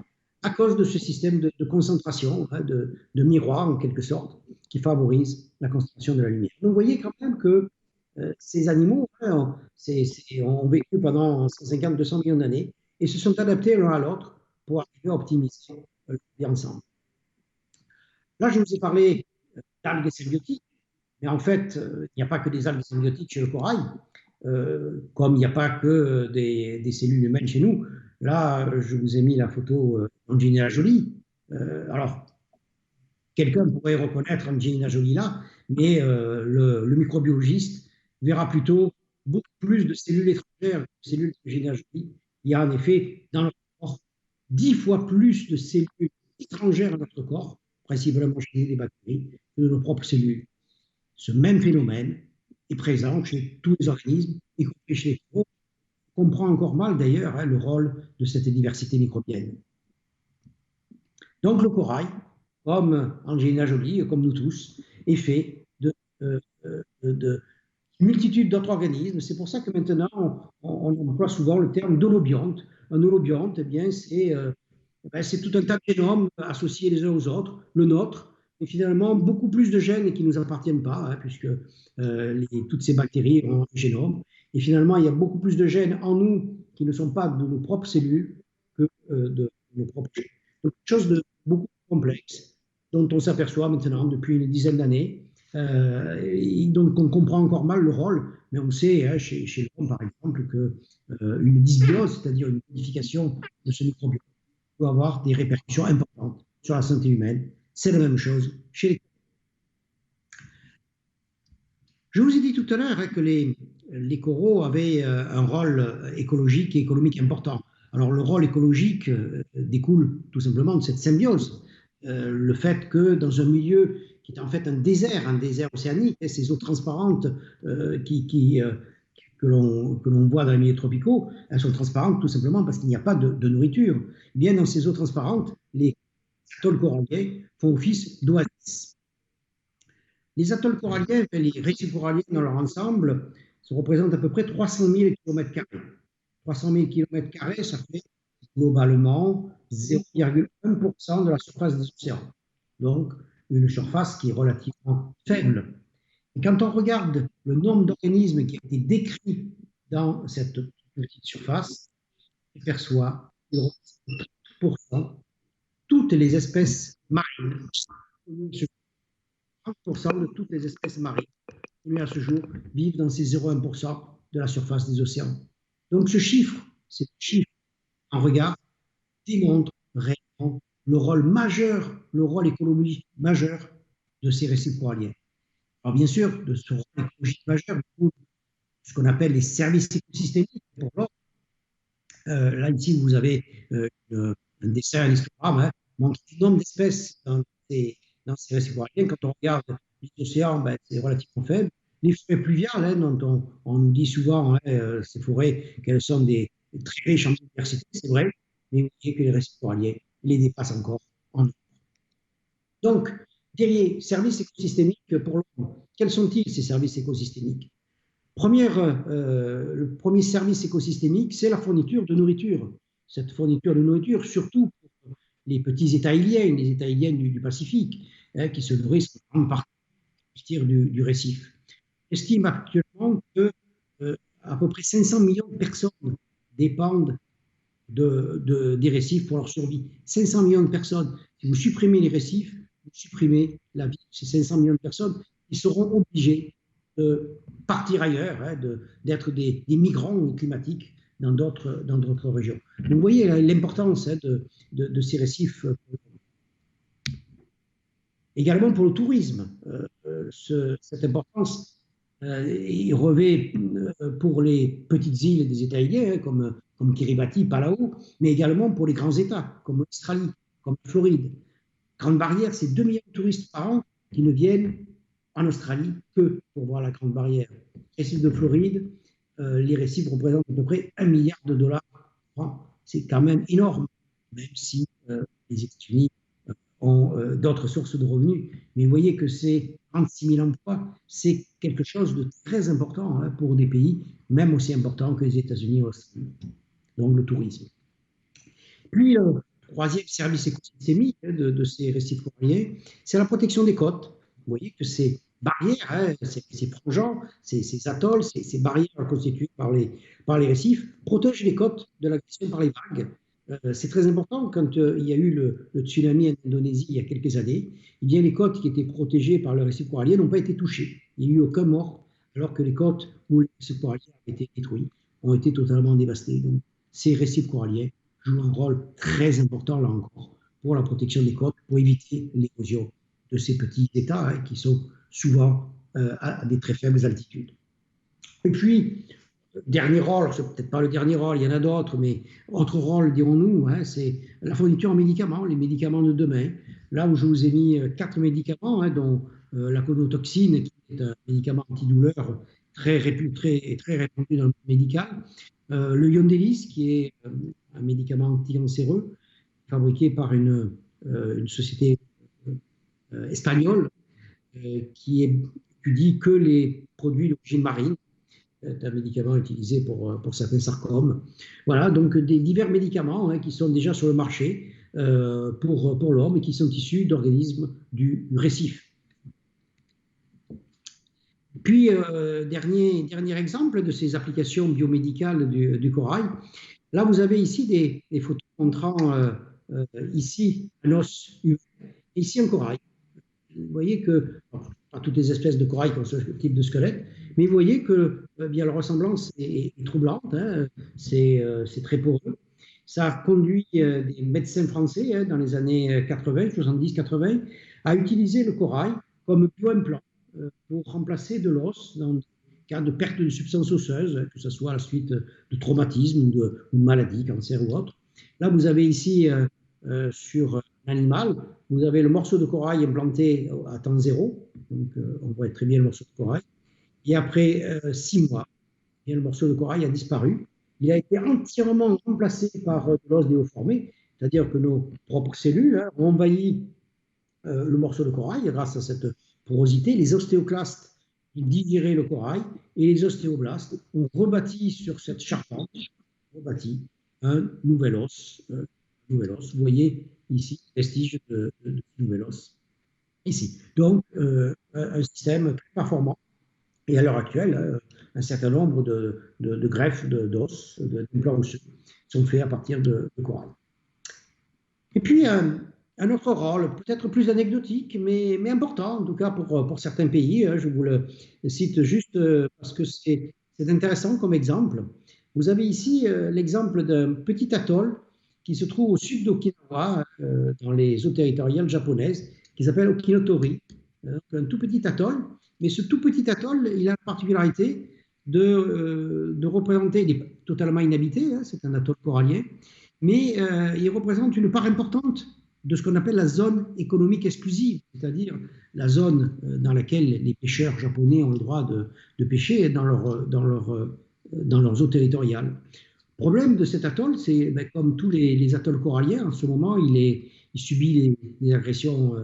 à cause de ce système de concentration, hein, de miroir en quelque sorte, qui favorise la concentration de la lumière. Donc vous voyez quand même que ces animaux hein, ont vécu pendant 150-200 millions d'années et se sont adaptés l'un à l'autre pour arriver à optimiser la vie ensemble. Là, je vous ai parlé d'algues symbiotiques, mais en fait, il n'y a pas que des algues symbiotiques chez le corail, comme il n'y a pas que des cellules humaines chez nous. Là, je vous ai mis la photo d'Angelina Jolie. Alors, quelqu'un pourrait reconnaître Angelina Jolie là, mais le microbiologiste verra plutôt beaucoup plus de cellules étrangères que de cellules d'Angelina Jolie. Il y a en effet dans notre corps 10 fois plus de cellules étrangères à notre corps, principalement chez les bactéries, que de nos propres cellules. Ce même phénomène est présent chez tous les organismes, y compris chez les coraux. On comprend encore mal d'ailleurs hein, le rôle de cette diversité microbienne. Donc le corail, comme Angelina Jolie, comme nous tous, est fait de multitude d'autres organismes. C'est pour ça que maintenant, on emploie souvent le terme d'holobionte. Un holobionte, eh bien, c'est tout un tas de génomes associés les uns aux autres, le nôtre, et finalement beaucoup plus de gènes qui ne nous appartiennent pas, hein, puisque toutes ces bactéries ont un génome. Et finalement, il y a beaucoup plus de gènes en nous qui ne sont pas de nos propres cellules que de nos propres gènes. Donc, quelque chose de beaucoup plus complexe dont on s'aperçoit maintenant depuis une dizaine d'années. Donc, on comprend encore mal le rôle, mais on sait hein, chez l'homme, par exemple, qu'une dysbiose, c'est-à-dire une modification de ce microbiome, peut avoir des répercussions importantes sur la santé humaine. C'est la même chose chez les. Je vous ai dit tout à l'heure hein, que les coraux avaient un rôle écologique et économique important. Alors le rôle écologique découle tout simplement de cette symbiose. Le fait que dans un milieu qui est en fait un désert océanique, et ces eaux transparentes que l'on voit dans les milieux tropicaux, elles sont transparentes tout simplement parce qu'il n'y a pas de nourriture. Bien dans ces eaux transparentes, les atolls coralliens font office d'oasis. Les atolls coralliens, les récifs coralliens dans leur ensemble, ça représente à peu près 300 000 km². 300 000 km², ça fait globalement 0,1% de la surface des océans. Donc, une surface qui est relativement faible. Et quand on regarde le nombre d'organismes qui a été décrit dans cette petite surface, on perçoit qu'il représente 30% toutes les espèces marines. 30% de toutes les espèces marines qui, à ce jour, vivent dans ces 0,1% de la surface des océans. Donc ce chiffre, ces chiffres en regard, démontre réellement le rôle majeur, le rôle économique majeur de ces récifs coralliens. Alors bien sûr, de ce rôle écologique majeur, ce qu'on appelle les services écosystémiques pour l'homme. Là, ici, vous avez un dessin, un histogramme, hein, montre le nombre d'espèces dans ces récifs coralliens. Quand on regarde les océans, ben, c'est relativement faible. Les forêts pluviales, hein, dont on nous dit souvent, hein, ces forêts, qu'elles sont des très riches en biodiversité, c'est vrai, mais vous voyez que les récifs coralliens les dépassent encore en nombre. Donc, derrière, services écosystémiques pour l'homme, quels sont-ils ces services écosystémiques? Le premier service écosystémique, c'est la fourniture de nourriture. Cette fourniture de nourriture, surtout pour les petits États-Iliens, les États-Iliens du Pacifique, hein, qui se nourrissent en partie du récif. On estime actuellement que à peu près 500 millions de personnes dépendent des récifs pour leur survie. 500 millions de personnes. Si vous supprimez les récifs, vous supprimez la vie de ces 500 millions de personnes qui seront obligées de partir ailleurs, hein, d'être des migrants climatiques dans d'autres régions. Donc, vous voyez l'importance, hein, de ces récifs. Également pour le tourisme, cette importance, il revêt pour les petites îles des États indiens, hein, comme Kiribati, Palau, mais également pour les grands États, comme l'Australie, comme la Floride. Grande Barrière, c'est 2 millions de touristes par an qui ne viennent en Australie que pour voir la Grande Barrière. Récif de Floride, les récifs représentent à peu près 1 milliard de dollars par an. C'est quand même énorme, même si les États-Unis ont d'autres sources de revenus. Mais vous voyez que ces 36 000 emplois, c'est quelque chose de très important, hein, pour des pays, même aussi importants que les États-Unis aussi. Donc le tourisme. Puis, le troisième service écosystémique, hein, de ces récifs coralliens, c'est la protection des côtes. Vous voyez que ces barrières, hein, ces plongeons, ces atolls, ces barrières constituées par les récifs, protègent les côtes de l'agression par les vagues. C'est très important. Quand il y a eu le tsunami en Indonésie il y a quelques années, eh bien, les côtes qui étaient protégées par le récif corallien n'ont pas été touchées. Il n'y a eu aucun mort, alors que les côtes où le récif corallien a été détruit ont été totalement dévastées. Donc, ces récifs coralliens jouent un rôle très important, là encore, pour la protection des côtes, pour éviter l'érosion de ces petits États, hein, qui sont souvent à des très faibles altitudes. Et puis, dernier rôle, c'est peut-être pas le dernier rôle, il y en a d'autres, mais autre rôle, dirons-nous, hein, c'est la fourniture en médicaments, les médicaments de demain. Là où je vous ai mis 4 médicaments, hein, dont la codotoxine, qui est un médicament antidouleur très répandu dans le médical, le Yondelis, qui est un médicament anticancéreux, fabriqué par une société espagnole, qui étudie que les produits d'origine marine. C'est un médicament utilisé pour certains sarcomes. Voilà, donc des divers médicaments, hein, qui sont déjà sur le marché pour l'homme et qui sont issus d'organismes du récif. Puis, dernier exemple de ces applications biomédicales du corail. Là, vous avez ici des photos montrant ici un os humain et ici un corail. Vous voyez que, pas toutes les espèces de corail qui ont ce type de squelette, mais vous voyez que bien, la ressemblance est troublante, hein, c'est très poreux. Ça a conduit des médecins français, hein, dans les années 80, 70, 80, à utiliser le corail comme bioimplant pour remplacer de l'os dans le cas de perte de substances osseuses, que ce soit à la suite de traumatisme ou de maladie, cancer ou autre. Là, vous avez ici sur l'animal, vous avez le morceau de corail implanté à temps zéro, donc on voit très bien le morceau de corail, et après 6 mois, bien, le morceau de corail a disparu. Il a été entièrement remplacé par de l'os déoformé, c'est-à-dire que nos propres cellules, hein, ont envahi le morceau de corail grâce à cette porosité. Les ostéoclastes ont digéré le corail et les ostéoblastes ont rebâti sur cette charpente, rebâti un nouvel os. Vous voyez ici, vestige de nouvel os. Ici. Donc, un système très performant. Et à l'heure actuelle, un certain nombre de greffes d'os, d'implants osseux, sont faits à partir de corail. Et puis, un autre rôle, peut-être plus anecdotique, mais important, en tout cas pour certains pays. Je vous le cite juste parce que c'est intéressant comme exemple. Vous avez ici l'exemple d'un petit atoll qui se trouve au sud d'Okinawa, dans les eaux territoriales japonaises, qui s'appelle Okinotori. Un tout petit atoll, mais ce tout petit atoll, il a la particularité de représenter, il est totalement inhabité, hein, c'est un atoll corallien, mais il représente une part importante de ce qu'on appelle la zone économique exclusive, c'est-à-dire la zone dans laquelle les pêcheurs japonais ont le droit de pêcher dans leurs eaux territoriales. Le problème de cet atoll, c'est, ben, comme tous les atolls coralliens, en ce moment, il subit les agressions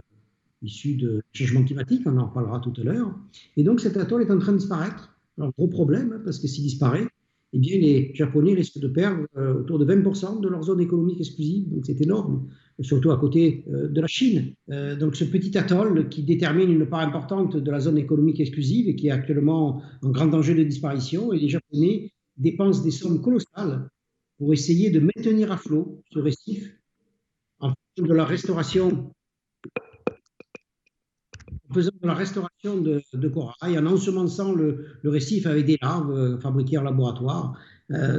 issues de changement climatique, on en reparlera tout à l'heure, et donc cet atoll est en train de disparaître. Alors, gros problème, hein, parce que s'il disparaît, eh bien, les Japonais risquent de perdre autour de 20% de leur zone économique exclusive, donc c'est énorme, surtout à côté de la Chine. Donc ce petit atoll qui détermine une part importante de la zone économique exclusive et qui est actuellement en grand danger de disparition, et les Japonais dépensent des sommes colossales pour essayer de maintenir à flot ce récif en fonction de la restauration en faisant de la restauration de corail, en ensemençant le récif avec des larves fabriquées en laboratoire.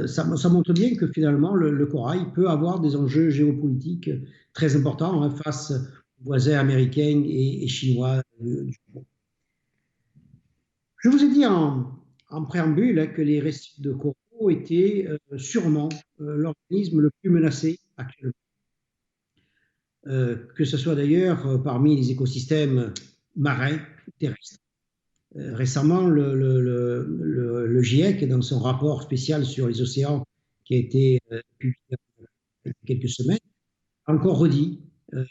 Ça montre bien que finalement, le corail peut avoir des enjeux géopolitiques très importants, hein, face aux voisins américains et chinois du Japon. Je vous ai dit en préambule, hein, que les récifs de coraux étaient sûrement l'organisme le plus menacé actuellement. Que ce soit d'ailleurs parmi les écosystèmes marins ou terrestres. Récemment, le GIEC, dans son rapport spécial sur les océans, qui a été publié il y a quelques semaines, a encore redit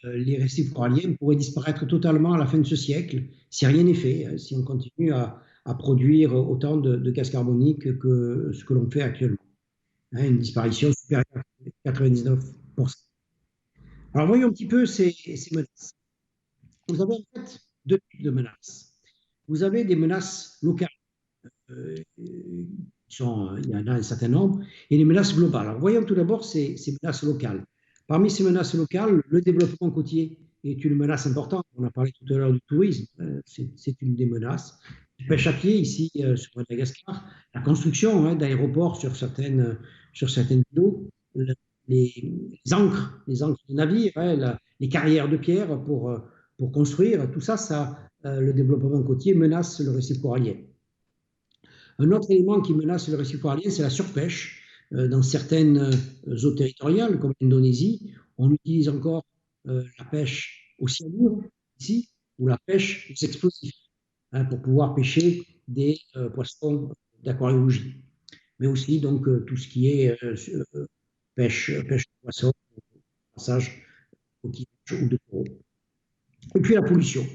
les récifs coralliens pourraient disparaître totalement à la fin de ce siècle si rien n'est fait, hein, si on continue à produire autant de gaz carbonique que ce que l'on fait actuellement. Hein, une disparition supérieure à 99%. Alors voyons un petit peu ces menaces. Vous avez en fait deux types de menaces. Vous avez des menaces locales, il y en a un certain nombre, et les menaces globales. Alors voyons tout d'abord ces menaces locales. Parmi ces menaces locales, le développement côtier est une menace importante. On a parlé tout à l'heure du tourisme, c'est une des menaces. La pêche à pied ici sur Madagascar, la construction, hein, d'aéroports sur certaines îlots, les ancres de navires, hein, les carrières de pierre pour construire, tout ça, le développement côtier menace le récif corallien. Un autre élément qui menace le récif corallien, c'est la surpêche. Dans certaines eaux territoriales, comme l'Indonésie, on utilise encore la pêche au cyanure, ici, ou la pêche aux explosifs, hein, pour pouvoir pêcher des poissons d'aquariologie. Mais aussi donc tout ce qui est pêche de poissons, passage coquillage ou de coraux. Et puis la pollution.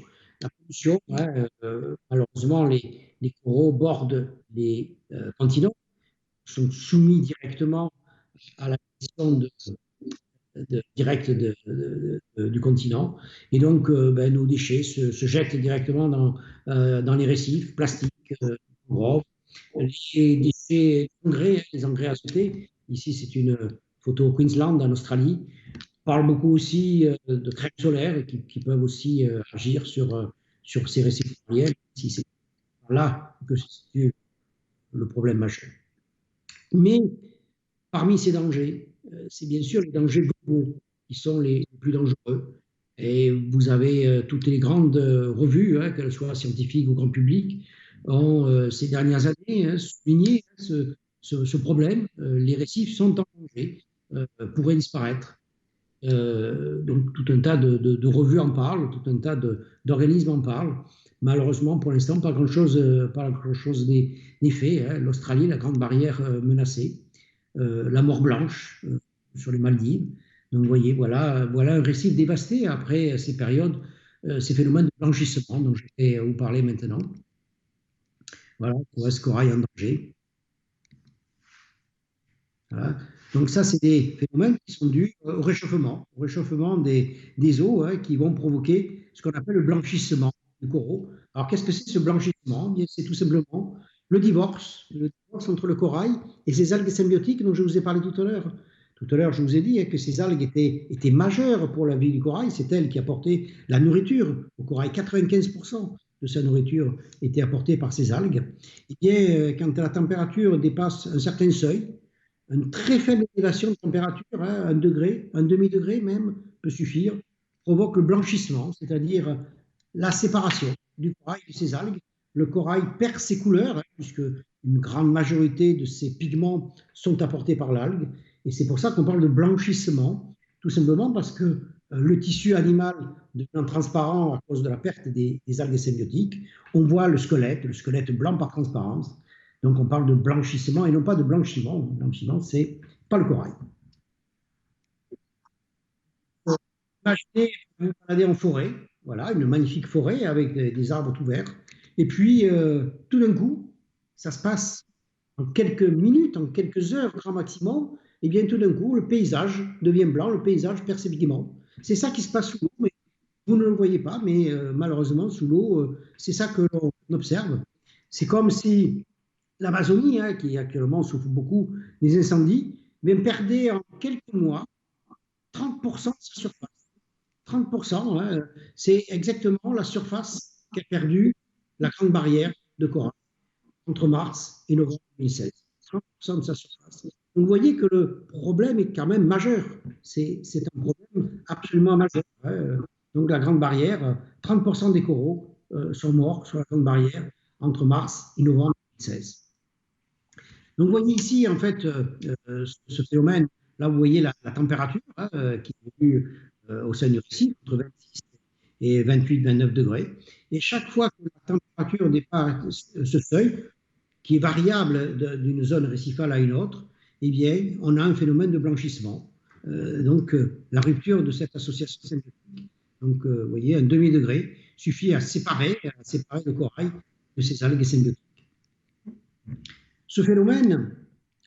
La pollution, hein, malheureusement, les coraux bordent les continents, sont soumis directement à la pression directe du continent. Et donc, nos déchets se jettent directement dans les récifs, plastiques, mangroves. Les déchets d'engrais, les engrais azotés. Ici, c'est une photo au Queensland, en Australie. On parle beaucoup aussi de crème solaire qui peuvent aussi agir sur ces récifs coralliens. Si c'est là que se situe le problème majeur. Mais parmi ces dangers, c'est bien sûr les dangers globaux qui sont les plus dangereux. Et vous avez toutes les grandes revues, hein, qu'elles soient scientifiques ou grand public, ont ces dernières années, hein, souligné ce problème. Les récifs sont en danger, pourraient disparaître. Donc tout un tas de revues en parlent, tout un tas d'organismes en parlent. Malheureusement, pour l'instant, pas grand-chose n'est fait. Hein. L'Australie, la grande barrière menacée, la mort blanche sur les Maldives. Donc vous voyez, voilà un récif dévasté après ces périodes, ces phénomènes de blanchissement dont je vais vous parler maintenant. Voilà, Torres corail en danger. Voilà. Donc ça, c'est des phénomènes qui sont dus au réchauffement des eaux, hein, qui vont provoquer ce qu'on appelle le blanchissement du coraux. Alors qu'est-ce que c'est ce blanchissement? C'est tout simplement le divorce entre le corail et ces algues symbiotiques dont je vous ai parlé tout à l'heure. Tout à l'heure, je vous ai dit, hein, que ces algues étaient majeures pour la vie du corail. C'est elles qui apportaient la nourriture au corail. 95% de sa nourriture était apportée par ces algues. Et bien, quand la température dépasse un certain seuil, une très faible élévation de température, hein, 1 degré, un demi-degré même, peut suffire, provoque le blanchissement, c'est-à-dire la séparation du corail de ses algues. Le corail perd ses couleurs, hein, puisque une grande majorité de ses pigments sont apportés par l'algue. Et c'est pour ça qu'on parle de blanchissement, tout simplement parce que le tissu animal devient transparent à cause de la perte des algues symbiotiques. On voit le squelette blanc par transparence. Donc on parle de blanchissement et non pas de blanchiment. Le blanchiment, c'est pas le corail. Imaginez vous balader en forêt, voilà, une magnifique forêt avec des arbres tout verts. Et puis, tout d'un coup, ça se passe en quelques minutes, en quelques heures, grand maximum. Et bien, tout d'un coup, le paysage devient blanc, le paysage perd ses pigments. C'est ça qui se passe sous l'eau, mais vous ne le voyez pas, mais malheureusement, sous l'eau, c'est ça que l'on observe. C'est comme si l'Amazonie, hein, qui actuellement souffre beaucoup des incendies, mais perdait en quelques mois 30% de sa surface. 30%, hein, c'est exactement la surface qui a perdu la Grande Barrière de corail entre mars et novembre 2016. 30% de sa surface. Donc vous voyez que le problème est quand même majeur. C'est un problème absolument majeur. Donc la Grande Barrière, 30% des coraux sont morts sur la Grande Barrière entre mars et novembre 2016. Donc vous voyez ici, en fait, ce phénomène, là vous voyez la température qui évolue au sein du récif, entre 26 et 28-29 degrés. Et chaque fois que la température dépasse ce seuil, qui est variable d'une zone récifale à une autre, eh bien, on a un phénomène de blanchissement. Donc, la rupture de cette association symbiotique. Donc, vous voyez, un demi-degré suffit à séparer le corail de ces algues symbiotiques. Ce phénomène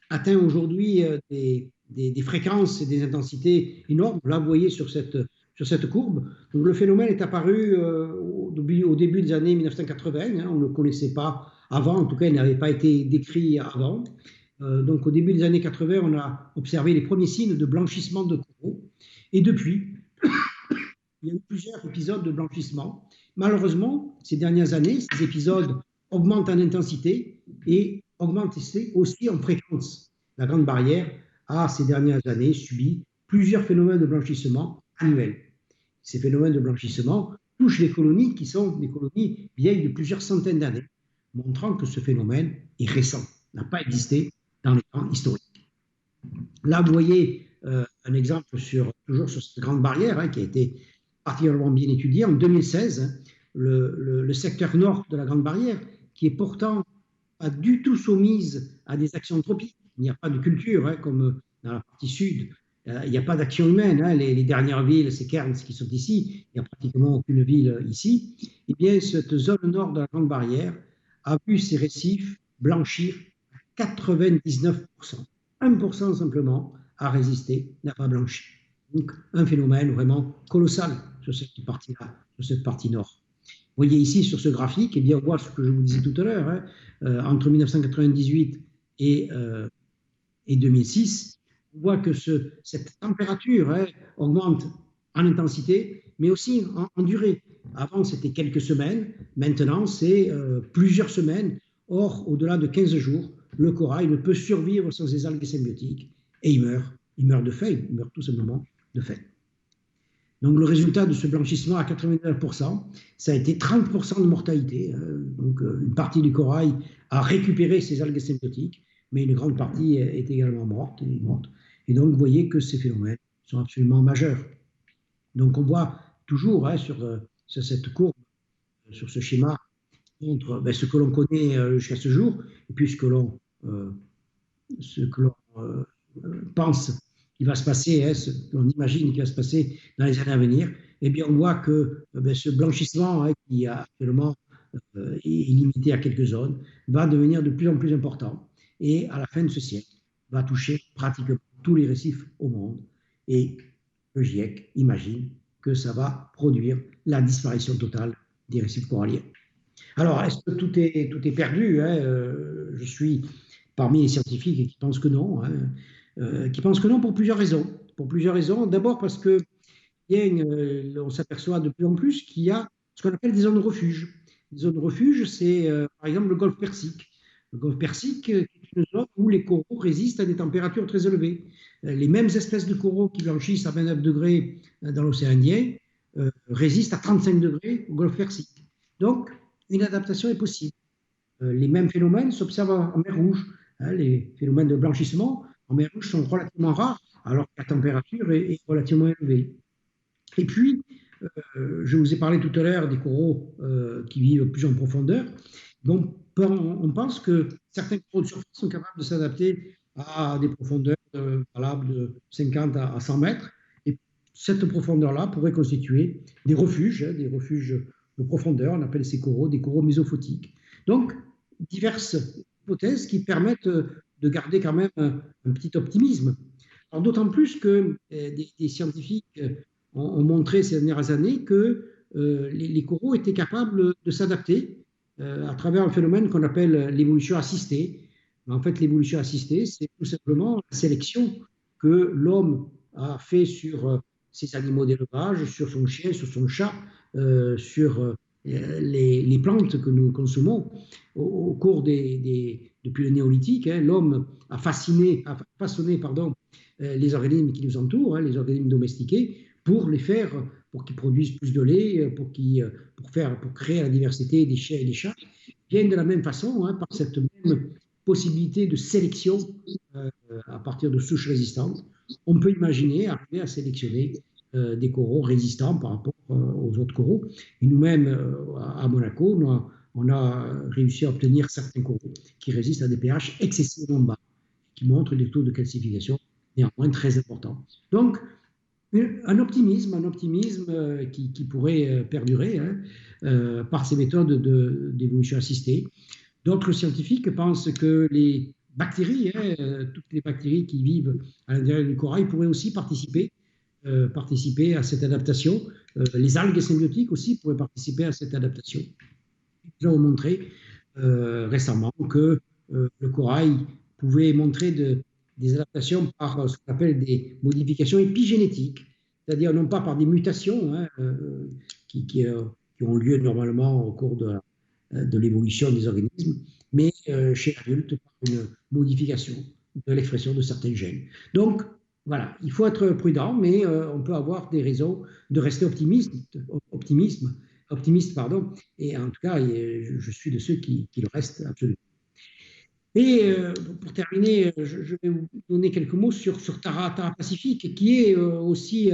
atteint aujourd'hui des fréquences et des intensités énormes. Là, vous voyez sur cette courbe. Donc, le phénomène est apparu au début des années 1980. On ne le connaissait pas avant, en tout cas, il n'avait pas été décrit avant. Donc, au début des années 80, on a observé les premiers signes de blanchissement de coraux. Et depuis, il y a eu plusieurs épisodes de blanchissement. Malheureusement, ces dernières années, ces épisodes augmentent en intensité et augmentent aussi en fréquence. La Grande Barrière a, ces dernières années, subi plusieurs phénomènes de blanchissement annuels. Ces phénomènes de blanchissement touchent les colonies qui sont des colonies vieilles de plusieurs centaines d'années, montrant que ce phénomène est récent, n'a pas existé dans les temps historiques. Là, vous voyez un exemple toujours sur cette Grande Barrière qui a été particulièrement bien étudiée. En 2016, le secteur nord de la Grande Barrière, qui est pourtant pas du tout soumise à des actions anthropiques. Il n'y a pas de culture comme dans la partie sud. Il n'y a pas d'action humaine. Les dernières villes, c'est Cairns qui sont ici. Il n'y a pratiquement aucune ville ici. Eh bien, cette zone nord de la Grande Barrière a vu ses récifs blanchir à 99%. 1% simplement a résisté, n'a pas blanchi. Donc, un phénomène vraiment colossal sur cette partie-là, sur cette partie nord. Vous voyez ici sur ce graphique, eh bien, on voit ce que je vous disais tout à l'heure, entre 1998 et 2006, on voit que cette température augmente en intensité, mais aussi en durée. Avant, c'était quelques semaines, maintenant, c'est plusieurs semaines. Or, au-delà de 15 jours, le corail ne peut survivre sans ces algues symbiotiques et il meurt de faim, il meurt tout simplement de faim. Donc le résultat de ce blanchissement à 89%, ça a été 30% de mortalité. Donc une partie du corail a récupéré ses algues symbiotiques, mais une grande partie est également morte. Et donc vous voyez que ces phénomènes sont absolument majeurs. Donc on voit toujours sur cette courbe, sur ce schéma, entre ce que l'on connaît jusqu'à ce jour, et puis ce que l'on pense qui va se passer, ce qu'on imagine qui va se passer dans les années à venir, eh bien, on voit que ce blanchissement qui actuellement est limité à quelques zones va devenir de plus en plus important et à la fin de ce siècle va toucher pratiquement tous les récifs au monde. Et le GIEC imagine que ça va produire la disparition totale des récifs coralliens. Alors, est-ce que tout est perdu Je suis parmi les scientifiques qui pensent que non. Qui pensent que non pour plusieurs raisons. D'abord parce que on s'aperçoit de plus en plus qu'il y a ce qu'on appelle des zones de refuge. Les zones de refuge, c'est par exemple le golfe Persique. Le golfe Persique est une zone où les coraux résistent à des températures très élevées. Les mêmes espèces de coraux qui blanchissent à 29 degrés dans l'océan Indien résistent à 35 degrés au golfe Persique. Donc, une adaptation est possible. Les mêmes phénomènes s'observent en mer Rouge. Les phénomènes de blanchissement en mer Rouge sont relativement rares, alors que la température est relativement élevée. Et puis, je vous ai parlé tout à l'heure des coraux qui vivent plus en profondeur. Donc, on pense que certains coraux de surface sont capables de s'adapter à des profondeurs valables de 50 à 100 mètres. Et cette profondeur-là pourrait constituer des refuges de profondeur. On appelle ces coraux des coraux mésophotiques. Donc, diverses hypothèses qui permettent de garder quand même un petit optimisme. Alors, d'autant plus que des scientifiques ont montré ces dernières années que les coraux étaient capables de s'adapter à travers un phénomène qu'on appelle l'évolution assistée. En fait, l'évolution assistée, c'est tout simplement la sélection que l'homme a fait sur ses animaux d'élevage, sur son chien, sur son chat, sur les plantes que nous consommons au cours depuis le néolithique. Hein, l'homme a façonné pardon, les organismes qui nous entourent, hein, les organismes domestiqués, pour qu'ils produisent plus de lait, pour créer la diversité des chiens et des chats, viennent de la même façon, hein, par cette même possibilité de sélection à partir de souches résistantes. On peut imaginer arriver à sélectionner des coraux résistants par rapport aux autres coraux. Et nous-mêmes, à Monaco, on a réussi à obtenir certains coraux qui résistent à des pH excessivement bas, qui montrent des taux de calcification néanmoins très importants. Donc, un optimisme qui pourrait perdurer, hein, par ces méthodes d'évolution assistée. D'autres scientifiques pensent que les bactéries, hein, toutes les bactéries qui vivent à l'intérieur du corail pourraient aussi participer à cette adaptation. Les algues symbiotiques aussi pourraient participer à cette adaptation. Ils ont montré récemment que le corail pouvait montrer des adaptations par ce qu'on appelle des modifications épigénétiques, c'est-à-dire non pas par des mutations, hein, qui ont lieu normalement au cours de l'évolution des organismes, mais chez l'adulte par une modification de l'expression de certains gènes. Donc, voilà, il faut être prudent, mais on peut avoir des raisons de rester optimiste, pardon, et en tout cas, je suis de ceux qui le restent absolument. Et pour terminer, je vais vous donner quelques mots sur Tara Pacifique, qui est aussi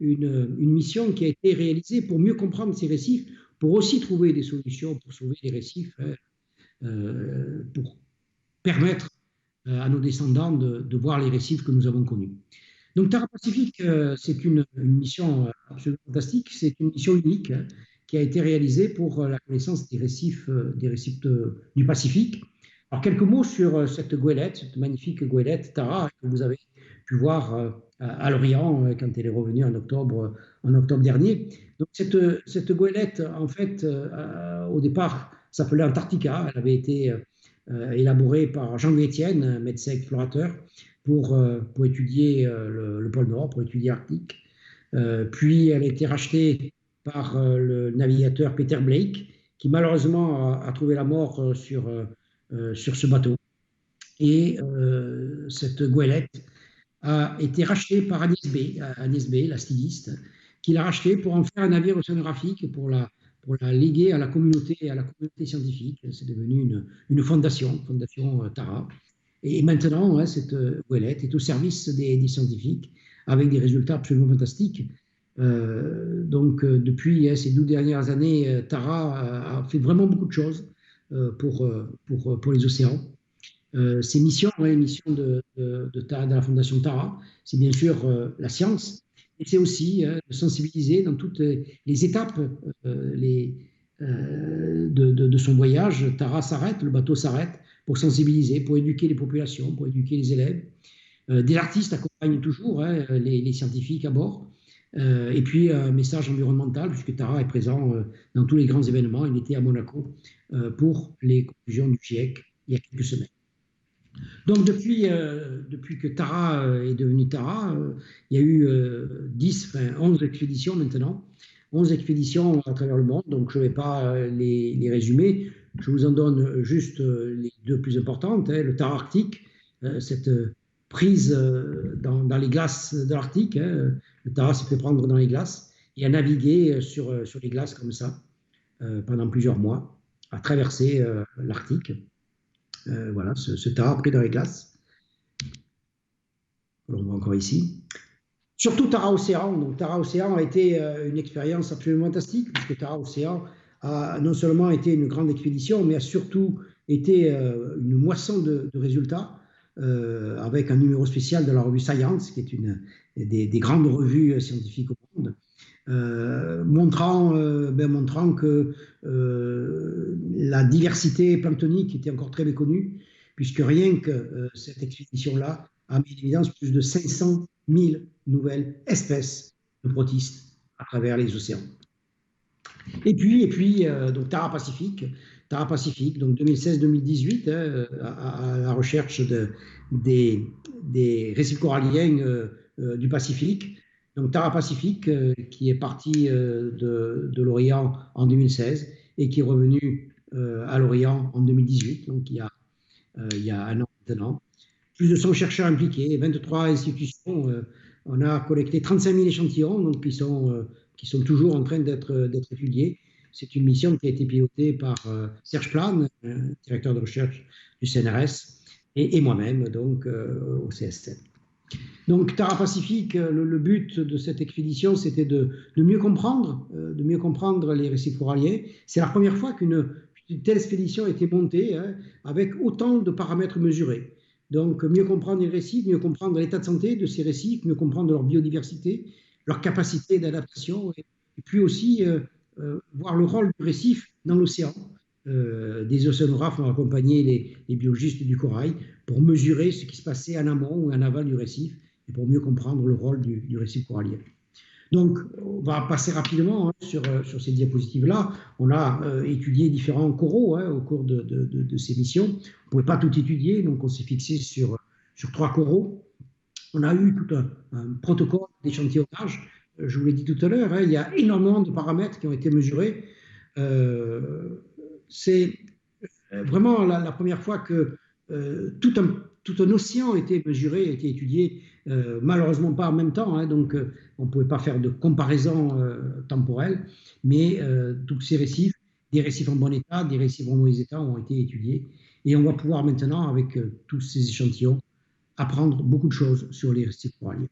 une mission qui a été réalisée pour mieux comprendre ces récifs, pour aussi trouver des solutions pour sauver les récifs, pour permettre à nos descendants de voir les récifs que nous avons connus. Donc Tara Pacifique, c'est une mission absolument fantastique, c'est une mission unique, hein, qui a été réalisée pour la connaissance des récifs du Pacifique. Alors quelques mots sur cette goélette, cette magnifique goélette Tara que vous avez pu voir à Lorient quand elle est revenue en octobre dernier. Donc cette goélette, en fait, au départ, s'appelait Antarctica. Elle avait été élaborée par Jean-Louis Etienne, médecin explorateur, pour étudier le pôle Nord, pour étudier l'Arctique. Puis elle a été rachetée par le navigateur Peter Blake, qui malheureusement a trouvé la mort sur ce bateau. Et cette goélette a été rachetée par Agnès B, la styliste, qui l'a rachetée pour en faire un navire océanographique, pour la léguer à la communauté scientifique. C'est devenu une fondation Tara. Et maintenant, hein, cette goélette est au service des scientifiques, avec des résultats absolument fantastiques. Depuis ces 12 dernières années, Tara a fait vraiment beaucoup de choses pour les océans. Ces missions, hein, les missions de la Fondation Tara, c'est bien sûr la science, et c'est aussi de sensibiliser dans toutes les étapes de son voyage. Tara s'arrête, le bateau s'arrête pour sensibiliser, pour éduquer les populations, pour éduquer les élèves. Des artistes accompagnent toujours, hein, les scientifiques à bord. Et puis un message environnemental, puisque Tara est présent dans tous les grands événements. Il était à Monaco pour les conclusions du GIEC il y a quelques semaines. Donc depuis que Tara est devenue Tara, il y a eu 11 expéditions maintenant, 11 expéditions à travers le monde, donc je ne vais pas les résumer, je vous en donne juste les deux plus importantes, hein, le Tara Arctique, cette prise dans les glaces de l'Arctique, hein, le Tara s'est fait prendre dans les glaces et a navigué sur les glaces comme ça pendant plusieurs mois, à traverser l'Arctique. Voilà, ce Tara pris dans les glaces. On voit encore ici. Surtout Tara Océan. Donc Tara Océan a été une expérience absolument fantastique, puisque Tara Océan a non seulement été une grande expédition, mais a surtout été une moisson de résultats, avec un numéro spécial de la revue Science, qui est une des grandes revues scientifiques au monde, montrant que la diversité planctonique était encore très méconnue, puisque rien que cette expédition-là a mis en évidence plus de 500 000 nouvelles espèces de protistes à travers les océans. Et puis donc Tara Pacifique, donc 2016-2018, à la recherche des récifs coralliens du Pacifique. Donc Tara Pacific, qui est parti de l'Orient en 2016 et qui est revenu à l'Orient en 2018, donc il y a un an maintenant. Plus de 100 chercheurs impliqués, 23 institutions. On a collecté 35 000 échantillons, donc qui sont toujours en train d'être étudiés. C'est une mission qui a été pilotée par Serge Plane, directeur de recherche du CNRS, et moi-même, donc au CSC. Donc Tara Pacific, le but de cette expédition, c'était de mieux comprendre les récifs coralliens. C'est la première fois qu'une telle expédition a été montée, hein, avec autant de paramètres mesurés. Donc mieux comprendre les récifs, mieux comprendre l'état de santé de ces récifs, mieux comprendre leur biodiversité, leur capacité d'adaptation, et puis aussi voir le rôle du récif dans l'océan. Des océanographes ont accompagné les biologistes du corail pour mesurer ce qui se passait en amont ou en aval du récif et pour mieux comprendre le rôle du récif corallien. Donc, on va passer rapidement, hein, sur ces diapositives-là. On a étudié différents coraux, hein, au cours de ces missions. On ne pouvait pas tout étudier, donc on s'est fixé sur 3 coraux. On a eu tout un protocole d'échantillonnage. Je vous l'ai dit tout à l'heure, hein, il y a énormément de paramètres qui ont été mesurés. C'est vraiment la première fois que tout un océan a été mesuré, a été étudié, malheureusement pas en même temps, hein, donc on ne pouvait pas faire de comparaison temporelle, mais tous ces récifs, des récifs en bon état, des récifs en mauvais état ont été étudiés, et on va pouvoir maintenant, avec tous ces échantillons, apprendre beaucoup de choses sur les récifs coralliens.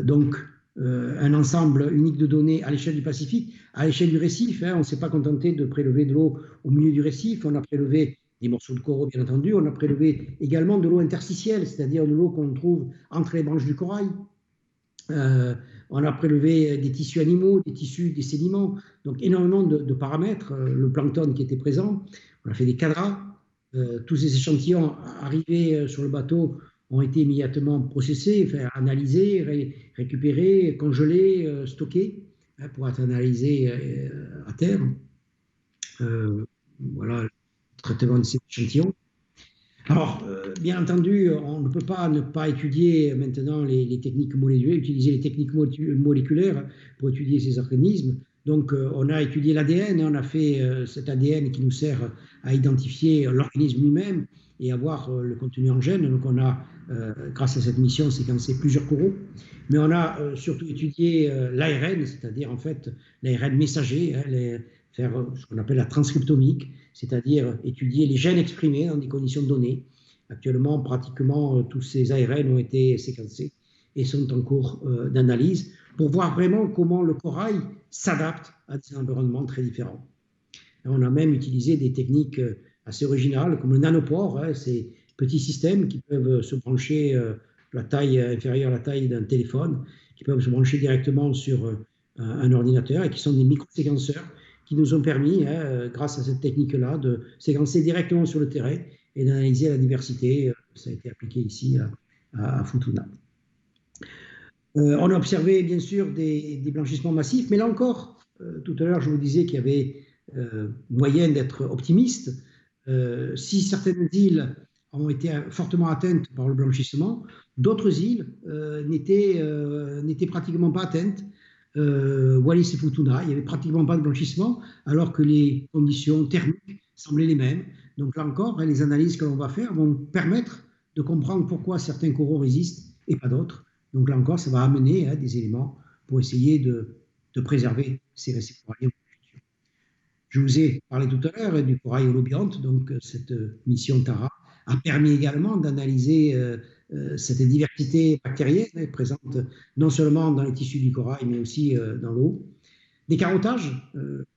Donc, un ensemble unique de données à l'échelle du Pacifique, à l'échelle du récif, hein, on ne s'est pas contenté de prélever de l'eau au milieu du récif, on a prélevé des morceaux de coraux, bien entendu, on a prélevé également de l'eau interstitielle, c'est-à-dire de l'eau qu'on trouve entre les branches du corail. On a prélevé des tissus animaux, des tissus, des sédiments, donc énormément de paramètres, le plancton qui était présent, on a fait des cadras, tous ces échantillons arrivés sur le bateau ont été immédiatement processés, enfin, analysés, récupérés, congelés, stockés, hein, pour être analysés à terme. Voilà le traitement de ces échantillons. Alors, bien entendu, on ne peut pas ne pas étudier maintenant les techniques moléculaires, utiliser les techniques moléculaires pour étudier ces organismes. Donc, on a étudié l'ADN, on a fait cet ADN qui nous sert à identifier l'organisme lui-même et à voir le contenu en gènes. Donc, on a, grâce à cette mission, séquencé plusieurs coraux. Mais on a surtout étudié l'ARN, c'est-à-dire en fait l'ARN messager, hein, faire ce qu'on appelle la transcriptomique, c'est-à-dire étudier les gènes exprimés dans des conditions données. Actuellement, pratiquement tous ces ARN ont été séquencés et sont en cours d'analyse pour voir vraiment comment le corail s'adapte à des environnements très différents. Et on a même utilisé des techniques assez originales comme le nanopore, hein, ces petits systèmes qui peuvent se brancher la taille inférieure à la taille d'un téléphone, qui peuvent se brancher directement sur un ordinateur et qui sont des microséquenceurs qui nous ont permis, hein, grâce à cette technique-là, de séquencer directement sur le terrain et d'analyser la diversité. Ça a été appliqué ici à Futuna. On a observé bien sûr des blanchissements massifs, mais là encore, tout à l'heure je vous disais qu'il y avait moyen d'être optimiste. Si certaines îles ont été fortement atteintes par le blanchissement, d'autres îles n'étaient pratiquement pas atteintes. Wallis et Futuna, il n'y avait pratiquement pas de blanchissement, alors que les conditions thermiques semblaient les mêmes. Donc là encore, les analyses que l'on va faire vont permettre de comprendre pourquoi certains coraux résistent et pas d'autres. Donc là encore, ça va amener des éléments pour essayer de préserver ces récifs coralliens. Je vous ai parlé tout à l'heure du corail holobionte, donc cette mission Tara a permis également d'analyser cette diversité bactérienne présente non seulement dans les tissus du corail, mais aussi dans l'eau. Des carottages,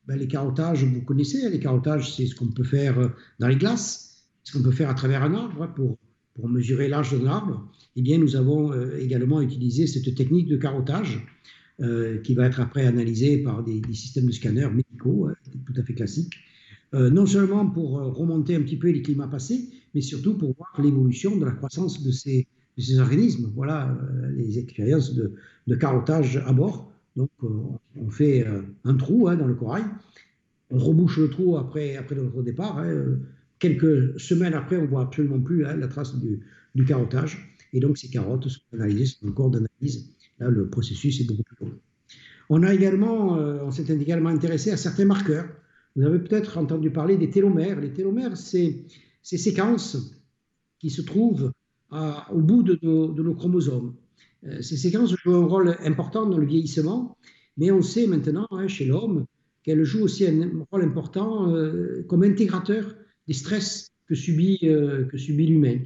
les carottages, vous connaissez, les carottages, c'est ce qu'on peut faire dans les glaces, ce qu'on peut faire à travers un arbre pour mesurer l'âge d'un arbre. Eh bien, nous avons également utilisé cette technique de carottage qui va être après analysée par des systèmes de scanners médicaux, tout à fait classiques, non seulement pour remonter un petit peu les climats passés, mais surtout pour voir l'évolution de la croissance de ces organismes. Voilà les expériences de carottage à bord. Donc, on fait un trou dans le corail, on rebouche le trou après notre départ. Quelques semaines après, on ne voit absolument plus la trace du carottage. Et donc, ces carottes sont analysées sur un corps d'analyse Là, le processus est beaucoup plus long. On s'est également intéressé à certains marqueurs. Vous avez peut-être entendu parler des télomères. Les télomères, c'est ces séquences qui se trouvent au bout de nos chromosomes. Ces séquences jouent un rôle important dans le vieillissement, mais on sait maintenant, hein, chez l'homme, qu'elles jouent aussi un rôle important comme intégrateur des stress que subit l'humain.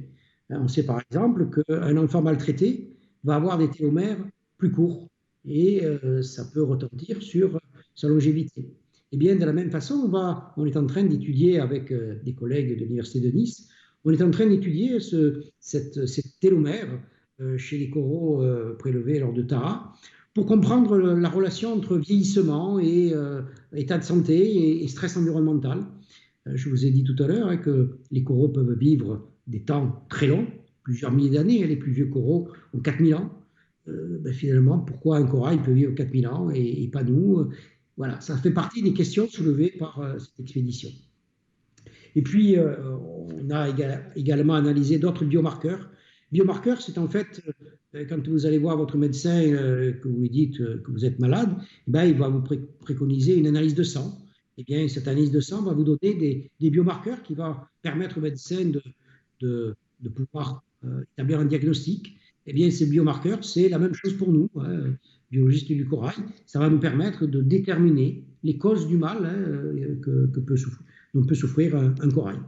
On sait par exemple qu'un enfant maltraité va avoir des télomères plus courts et ça peut retentir sur sa longévité. Et bien, de la même façon, on est en train d'étudier avec des collègues de l'Université de Nice, on est en train d'étudier cette télomère chez les coraux prélevés lors de Tara pour comprendre la relation entre vieillissement et état de santé et stress environnemental. Je vous ai dit tout à l'heure hein, que les coraux peuvent vivre des temps très longs, plusieurs milliers d'années. Les plus vieux coraux ont 4000 ans. Finalement, pourquoi un corail peut vivre 4000 ans et pas nous? Voilà, ça fait partie des questions soulevées par cette expédition. Et puis, on a également analysé d'autres biomarqueurs. Biomarqueurs, c'est en fait, quand vous allez voir votre médecin, que vous lui dites que vous êtes malade, eh bien, il va vous préconiser une analyse de sang. Eh bien, cette analyse de sang va vous donner des biomarqueurs qui vont permettre au médecin de pouvoir établir un diagnostic. Eh bien, ces biomarqueurs, c'est la même chose pour nous, hein, biologistes du corail. Ça va nous permettre de déterminer les causes du mal hein, dont peut souffrir un corail.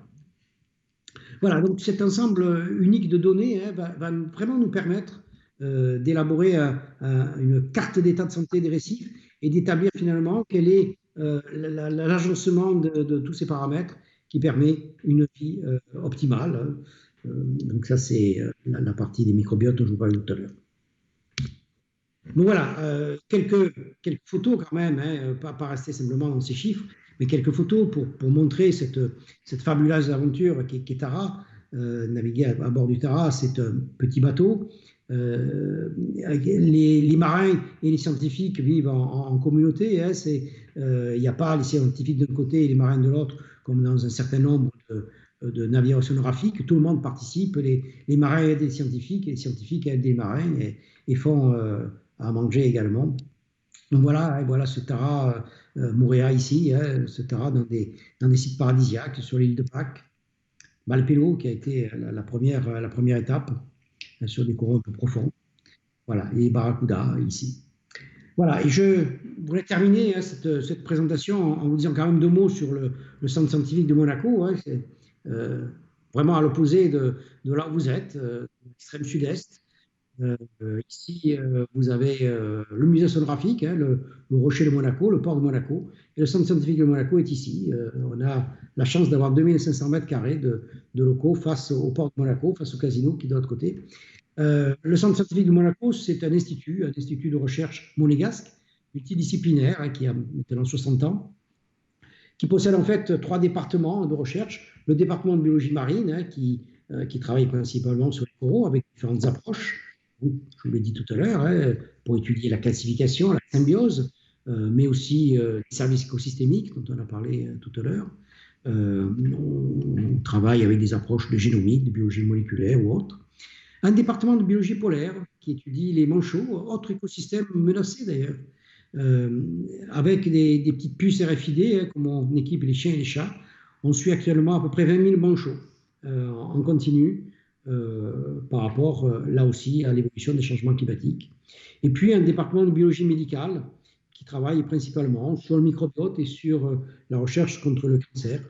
Voilà, donc cet ensemble unique de données hein, va vraiment nous permettre d'élaborer une carte d'état de santé des récifs et d'établir finalement quel est l'agencement de tous ces paramètres qui permet une vie optimale. Donc ça, c'est la partie des microbiotes dont je vous parlais tout à l'heure. Donc voilà, quelques photos quand même, hein, pas rester simplement dans ces chiffres, mais quelques photos pour montrer cette fabuleuse aventure qu'est Tara. Naviguer à bord du Tara, c'est un petit bateau. Les marins et les scientifiques vivent en communauté. Hein, il n'y a pas les scientifiques d'un côté et les marins de l'autre, comme dans un certain nombre de navires océanographiques. Tout le monde participe, les marins aident les scientifiques et les scientifiques aident les marins et font à manger également. Donc voilà, voilà ce Tara Moorea ici, hein, ce Tara dans des sites paradisiaques sur l'île de Pâques. Malpelo qui a été la première étape sur des coraux un peu profonds. Voilà, et Barracuda ici. Voilà, et je voulais terminer hein, cette présentation en vous disant quand même deux mots sur le centre scientifique de Monaco. Hein, c'est vraiment à l'opposé de là où vous êtes, l'extrême sud-est. Ici, vous avez le musée océanographique, hein, le rocher de Monaco, le port de Monaco, et le centre scientifique de Monaco est ici. On a la chance d'avoir 2500 mètres carrés de locaux face au port de Monaco, face au casino qui est de l'autre côté. Le centre scientifique de Monaco, c'est un institut de recherche monégasque, multidisciplinaire, hein, qui a maintenant 60 ans, qui possède en fait 3 départements de recherche. Le département de biologie marine, hein, qui travaille principalement sur les coraux avec différentes approches. Je vous l'ai dit tout à l'heure, hein, pour étudier la classification, la symbiose, mais aussi les services écosystémiques dont on a parlé tout à l'heure. On travaille avec des approches de génomique, de biologie moléculaire ou autres. Un département de biologie polaire qui étudie les manchots, autres écosystèmes menacés d'ailleurs, avec des petites puces RFID, hein, comme on équipe les chiens et les chats. On suit actuellement à peu près 20 000 manchots en continu par rapport, là aussi, à l'évolution des changements climatiques. Et puis un département de biologie médicale qui travaille principalement sur le microbiote et sur la recherche contre le cancer.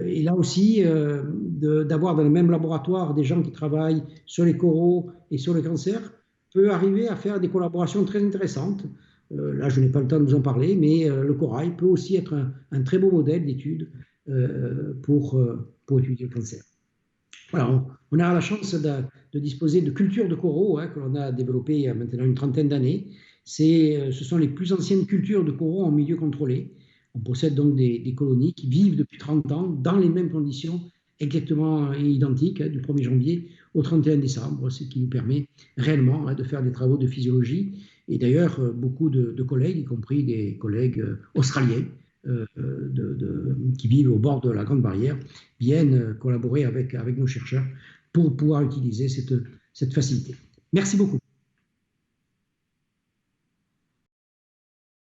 Et là aussi, d'avoir dans le même laboratoire des gens qui travaillent sur les coraux et sur le cancer peut arriver à faire des collaborations très intéressantes. Là, je n'ai pas le temps de vous en parler, mais le corail peut aussi être un très beau modèle d'étude pour étudier le cancer. Voilà, on a la chance de disposer de cultures de coraux hein, que l'on a développées il y a maintenant une trentaine d'années. Ce sont les plus anciennes cultures de coraux en milieu contrôlé. On possède donc des colonies qui vivent depuis 30 ans dans les mêmes conditions exactement identiques, hein, du 1er janvier au 31 décembre, ce qui nous permet réellement hein, de faire des travaux de physiologie. Et d'ailleurs, beaucoup de collègues, y compris des collègues australiens, qui vivent au bord de la Grande Barrière, viennent collaborer avec nos chercheurs pour pouvoir utiliser cette facilité. Merci beaucoup.